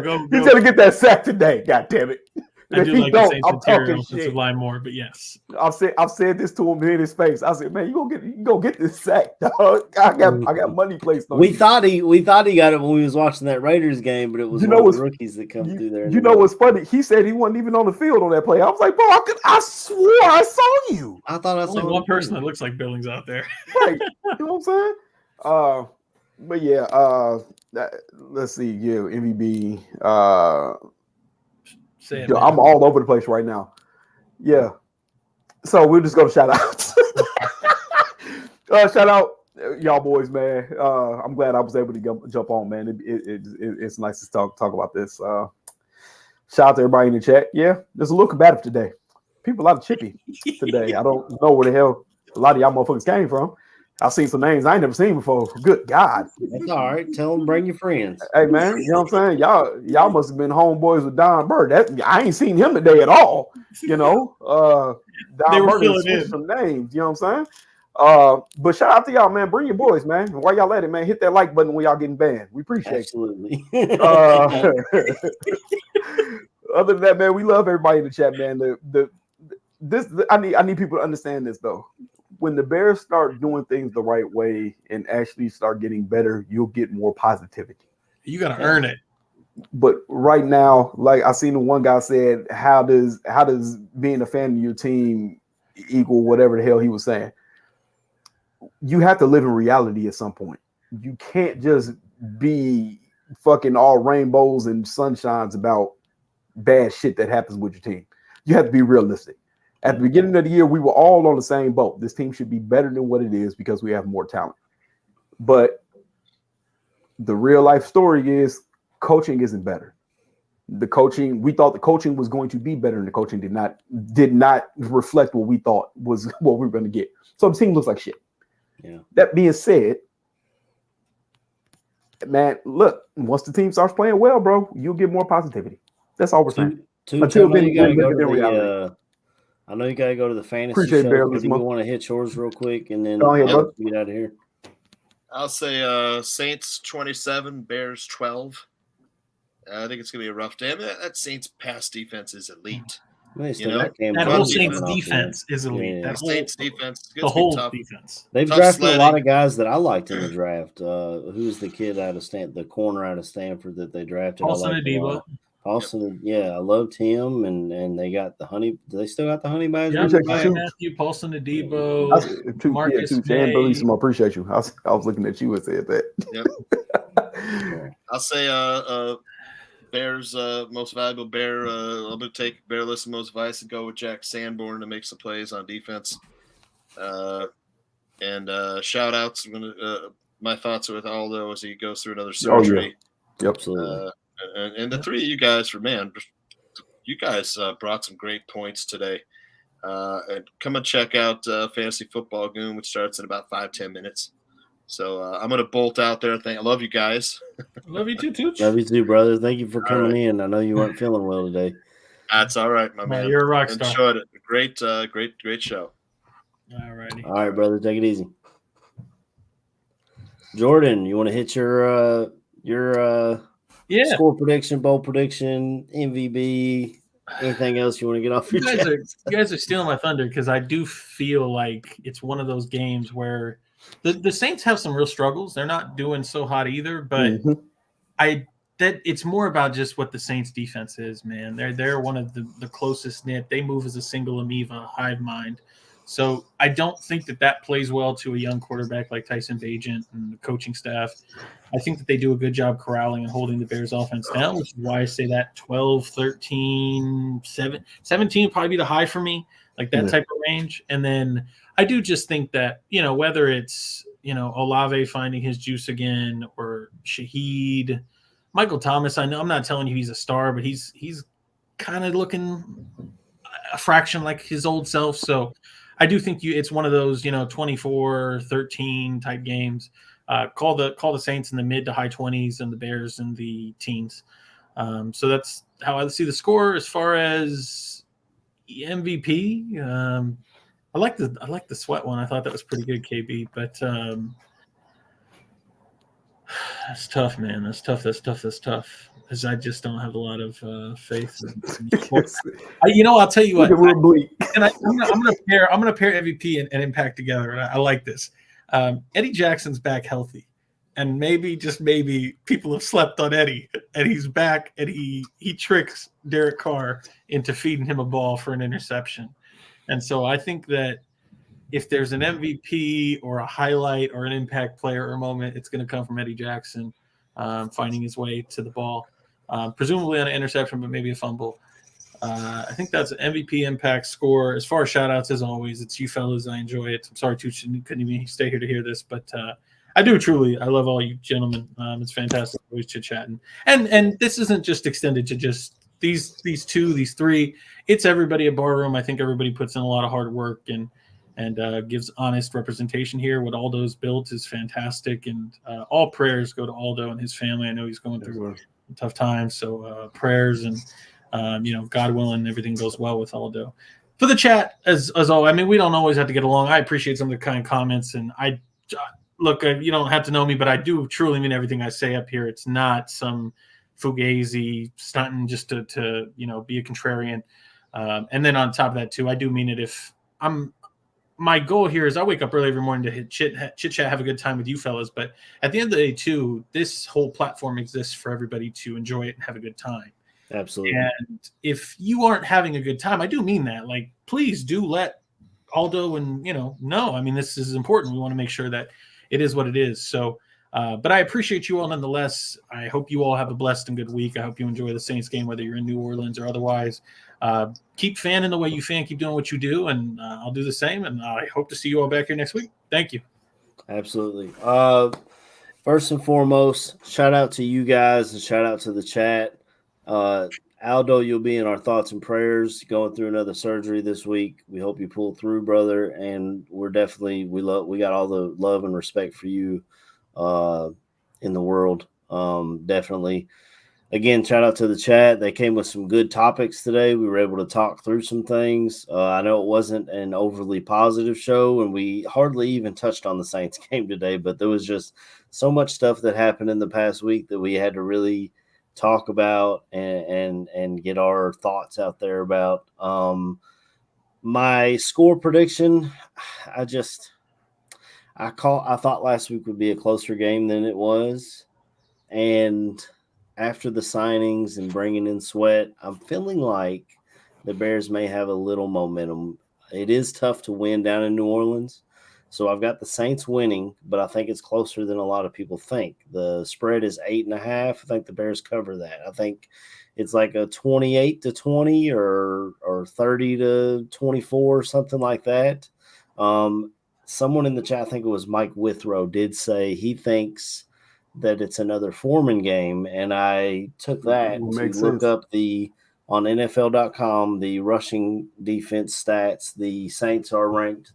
Go. He's gonna get that sack today. God damn it. I do like the Saints interior offensive line more, but yes. I've said this to him in his face. I said, man, you gonna get this sack, dog. I got money placed on we thought he got it when we was watching that Raiders game, but it was one of the rookies that come through there. You know what's funny? He said he wasn't even on the field on that play. I was like, bro, I swore I saw you. I thought I saw only one person that looks like Billings out there. Right. You know what I'm saying? But yeah, let's see. Yeah, MVP. I'm all over the place right now. Yeah. So we'll just go to shout outs. Shout out y'all boys, man. I'm glad I was able to jump on, man. It's nice to talk about this. Shout out to everybody in the chat. Yeah, there's a little combative today. People a lot of chippy today. I don't know where the hell a lot of y'all motherfuckers came from. I've seen some names I ain't never seen before. Good God. That's all right. Tell them bring your friends. Hey, man, you know what I'm saying? Y'all must have been homeboys with Don Bird. I ain't seen him today at all. You know? Don Bird switched some names. You know what I'm saying? But shout out to y'all, man. Bring your boys, man. While y'all at it, man, hit that like button when y'all getting banned. We appreciate Absolutely. it. Other than that, man, we love everybody in the chat, man. I need people to understand this, though. When the Bears start doing things the right way and actually start getting better, you'll get more positivity. You got to earn it. But right now, like I seen the one guy said, how does being a fan of your team equal whatever the hell he was saying? you have to live in reality at some point. You can't just be fucking all rainbows and sunshines about bad shit that happens with your team. You have to be realistic. At the beginning of the year, we were all on the same boat. This team should be better than what it is because we have more talent. But the real life story is coaching isn't better. The coaching, we thought the coaching was going to be better, and the coaching did not reflect what we thought was what we were going to get. So the team looks like shit. Yeah. That being said, man, look, once the team starts playing well, bro, you'll get more positivity. That's all we're saying. Until then, you gotta go to the. I know you gotta go to the fantasy Appreciate show. Do you want to hit yours real quick and then go ahead, bro. get out of here? I'll say Saints 27, Bears 12. I think it's gonna be a rough day. I mean, that Saints pass defense is elite. That whole Saints defense is elite. That Saints defense, the whole defense. They've drafted a lot of guys that I liked in the draft. Who's the kid out of the corner out of Stanford that they drafted? Paulson Adebo. Paulson, I loved him, and they got the honey. Do they still got the honey badger? Yeah, Matthew, Paulson Adebo, Marcus Dan Bellissimo, appreciate you. I was looking at you and said that. Yep. I'll say Bears most valuable Bear. I'm going to take Bearlissimo's advice and go with Jack Sanborn to make some plays on defense. And shout outs. My thoughts are with Aldo as he goes through another surgery. Yep, absolutely. And the three of you guys you guys brought some great points today. And come and check out Fantasy Football Goon, which starts in about 5-10 minutes. So I'm going to bolt out there. I love you guys. Love you too, Tooch. Love you too, brother. Thank you for coming in. I know you weren't feeling well today. That's all right, my man. You're a rock star. Enjoyed it. Great show. All righty. All right, brother. Take it easy. Jordan, you want to hit your score prediction, bowl prediction, MVP, anything else you want to get off your chest? You guys are stealing my thunder because I do feel like it's one of those games where the Saints have some real struggles. They're not doing so hot either, but it's more about just what the Saints defense is, man. They're one of the closest knit. They move as a single amoeba, hive mind. So I don't think that plays well to a young quarterback like Tyson Bagent and the coaching staff. I think that they do a good job corralling and holding the Bears offense down, which is why I say that 12, 13, 17 would probably be the high for me, like that type of range. And then I do just think that, whether it's, Olave finding his juice again or Shaheed, Michael Thomas, I know I'm not telling you he's a star, but he's kind of looking a fraction like his old self. So I do think it's one of those, 24-13 type games. Call the Saints in the mid to high 20s and the Bears in the teens. So that's how I see the score. As far as MVP, I like the Sweat one. I thought that was pretty good, KB. But that's tough, man. That's tough. Because I just don't have a lot of faith. I'll tell you what. I'm gonna pair MVP and Impact together. And I like this. Eddie Jackson's back healthy, and maybe just maybe people have slept on Eddie, and he's back, and he tricks Derek Carr into feeding him a ball for an interception. And so I think that if there's an MVP or a highlight or an impact player or moment, it's going to come from Eddie Jackson finding his way to the ball, presumably on an interception, but maybe a fumble. I think that's an MVP impact score. As far as shout-outs, as always, it's you fellas. I enjoy it. I'm sorry, Tooch couldn't even stay here to hear this, but I do truly. I love all you gentlemen. It's fantastic always chit-chatting. And this isn't just extended to just these two, these three. It's everybody at Barroom. I think everybody puts in a lot of hard work and gives honest representation here. What Aldo's built is fantastic, and all prayers go to Aldo and his family. I know he's going through a tough time, so prayers and God willing, everything goes well with Aldo. For the chat, as always, I mean, we don't always have to get along. I appreciate some of the kind comments, and look, you don't have to know me, but I do truly mean everything I say up here. It's not some fugazi stunting just to be a contrarian. And then on top of that too, I do mean it. My goal here is I wake up early every morning to hit chit chat, have a good time with you fellas. But at the end of the day too, this whole platform exists for everybody to enjoy it and have a good time. Absolutely. And if you aren't having a good time, I do mean that. Like, please do let Aldo and, no, I mean, this is important. We want to make sure that it is what it is. So, but I appreciate you all nonetheless. I hope you all have a blessed and good week. I hope you enjoy the Saints game, whether you're in New Orleans or otherwise. Keep fanning the way you fan, keep doing what you do, and I'll do the same. And I hope to see you all back here next week. Thank you. Absolutely. First and foremost, shout out to you guys and shout out to the chat. Aldo, you'll be in our thoughts and prayers going through another surgery this week. We hope you pull through, brother. And we got all the love and respect for you in the world. Definitely. Again, shout out to the chat. They came with some good topics today. We were able to talk through some things. I know it wasn't an overly positive show, and we hardly even touched on the Saints game today, but there was just so much stuff that happened in the past week that we had to really talk about and get our thoughts out there about. My score prediction, I thought last week would be a closer game than it was, and after the signings and bringing in Sweat, I'm feeling like the Bears may have a little momentum. It is tough to win down in New Orleans, so I've got the Saints winning, but I think it's closer than a lot of people think. The spread is 8.5. I think the Bears cover that. I think it's like a 28-20 or 30-24, something like that. Someone in the chat, I think it was Mike Withrow, did say he thinks that it's another Foreman game, and I took that to look up on NFL.com the rushing defense stats. The Saints are ranked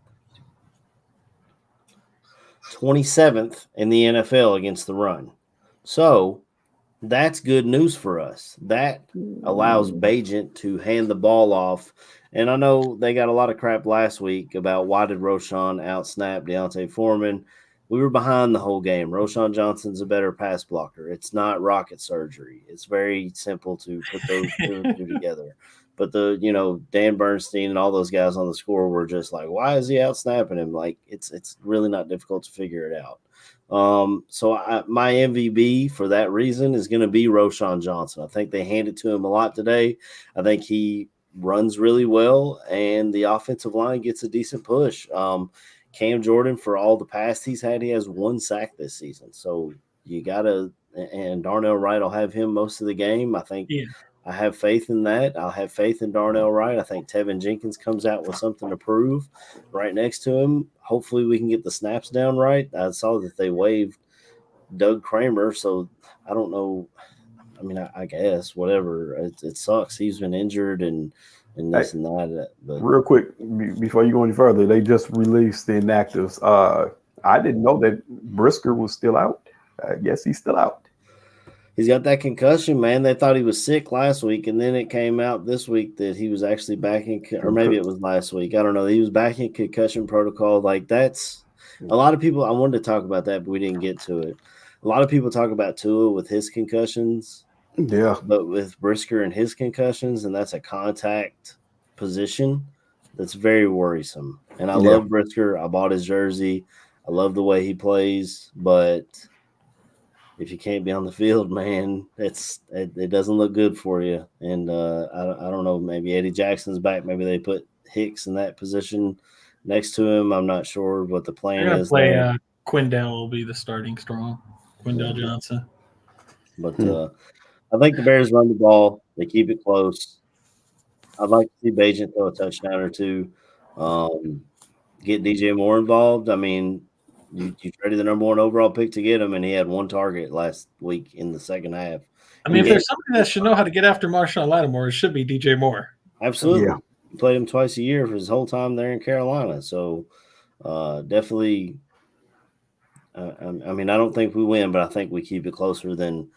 27th in the NFL against the run. So that's good news for us. That allows Bagent to hand the ball off. And I know they got a lot of crap last week about why did Roschon outsnap Deontay Foreman. We were behind the whole game. Roschon Johnson's a better pass blocker. It's not rocket surgery. It's very simple to put those two together. But Dan Bernstein and all those guys on the score were just like, why is he out snapping him? Like, it's really not difficult to figure it out. So my MVP for that reason is going to be Roschon Johnson. I think they handed to him a lot today. I think he runs really well, and the offensive line gets a decent push. Cam Jordan, for all the past he's had, he has 1 sack this season. So you got to – and Darnell Wright will have him most of the game. I think I have faith in that. I'll have faith in Darnell Wright. I think Tevin Jenkins comes out with something to prove right next to him. Hopefully we can get the snaps down right. I saw that they waived Doug Kramer, so I don't know. I mean, I guess whatever. It sucks. He's been injured and this and that. But real quick, before you go any further, they just released the inactives. I didn't know that Brisker was still out. I guess he's still out. He's got that concussion, man. They thought he was sick last week, and then it came out this week that he was actually back in, or maybe it was last week. I don't know. He was back in concussion protocol. Like, that's a lot of people. I wanted to talk about that, but we didn't get to it. A lot of people talk about Tua with his concussions. Yeah. But with Brisker and his concussions, and that's a contact position, that's very worrisome. And I love Brisker. I bought his jersey. I love the way he plays. But if you can't be on the field, man, it doesn't look good for you. And I don't know, maybe Eddie Jackson's back. Maybe they put Hicks in that position next to him. I'm not sure what the plan is. Quindell will be the starting strong. Quindell Johnson. But I think the Bears run the ball. They keep it close. I'd like to see Bagent throw a touchdown or two. Get DJ Moore involved. I mean, you traded the number 1 overall pick to get him, and he had 1 target last week in the second half. I mean, if there's somebody that should know how to get after Marshawn Lattimore, it should be DJ Moore. Absolutely. Yeah. He played him twice a year for his whole time there in Carolina. So definitely I mean, I don't think we win, but I think we keep it closer than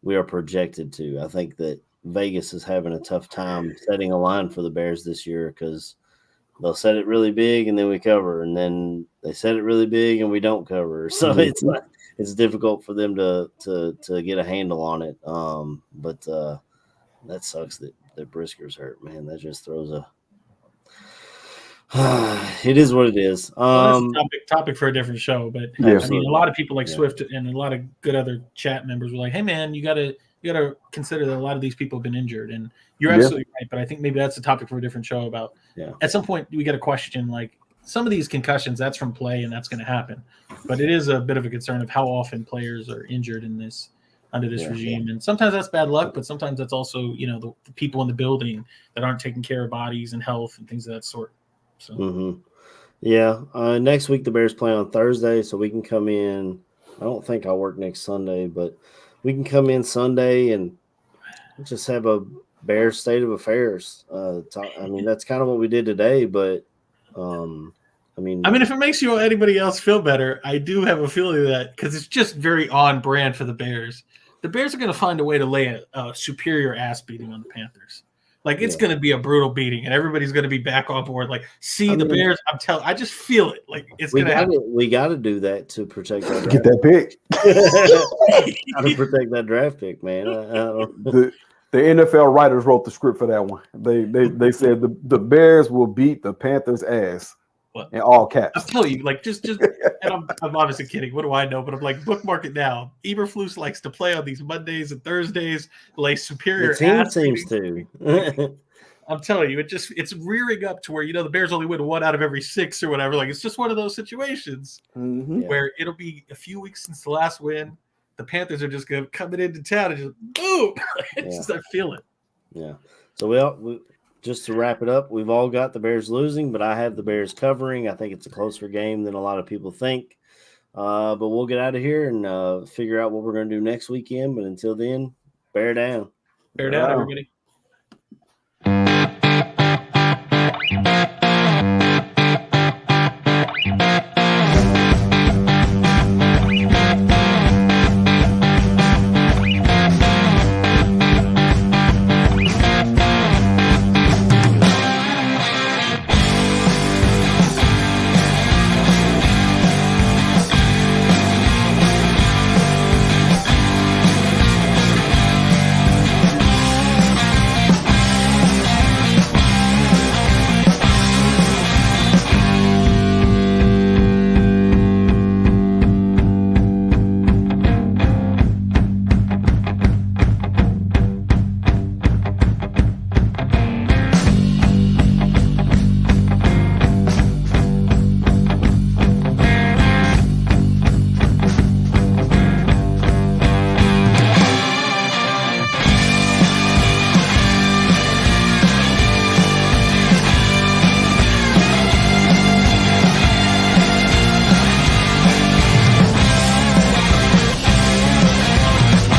we are projected to. I think that Vegas is having a tough time setting a line for the Bears this year because they'll set it really big and then we cover, and then they set it really big and we don't cover. So it's difficult for them to get a handle on it. But that sucks that Brisker's hurt, man. That just throws a it is what it is. Well, that's a topic for a different show, but I mean, a lot of people like Swift and a lot of good other chat members were like, "Hey, man, you gotta consider that a lot of these people have been injured," and you're absolutely right. But I think maybe that's a topic for a different show. About at some point we got a question like, some of these concussions, that's from play, and that's going to happen. But it is a bit of a concern of how often players are injured under this regime. And sometimes that's bad luck, but sometimes that's also, the people in the building that aren't taking care of bodies and health and things of that sort. So, next week the Bears play on Thursday, so we can come in. I don't think I'll work next Sunday, but we can come in Sunday and just have a Bears state of affairs. That's kind of what we did today, but if it makes anybody else feel better, I do have a feeling that because it's just very on brand for the Bears are going to find a way to lay a superior ass beating on the Panthers. Like it's going to be a brutal beating, and everybody's going to be back on board. Like, the Bears. I just feel it. Like it's going to happen. We got to do that to protect that. Get that pick. Got to protect that draft pick, man. The NFL writers wrote the script for that one. They said the Bears will beat the Panthers' ass. What? In all caps. I'll tell you, like, just and I'm obviously kidding. What do I know? But I'm like, bookmark it now. Eberflus likes to play on these Mondays and Thursdays, lay superior. The team seems to. I'm telling you, it's rearing up to where the Bears only win 1 out of every 6 or whatever. Like it's just one of those situations where it'll be a few weeks since the last win. The Panthers are just going coming into town and just boom. I feel it. Yeah. So just to wrap it up, we've all got the Bears losing, but I have the Bears covering. I think it's a closer game than a lot of people think. But we'll get out of here and figure out what we're going to do next weekend. But until then, bear down. Bear down, everybody.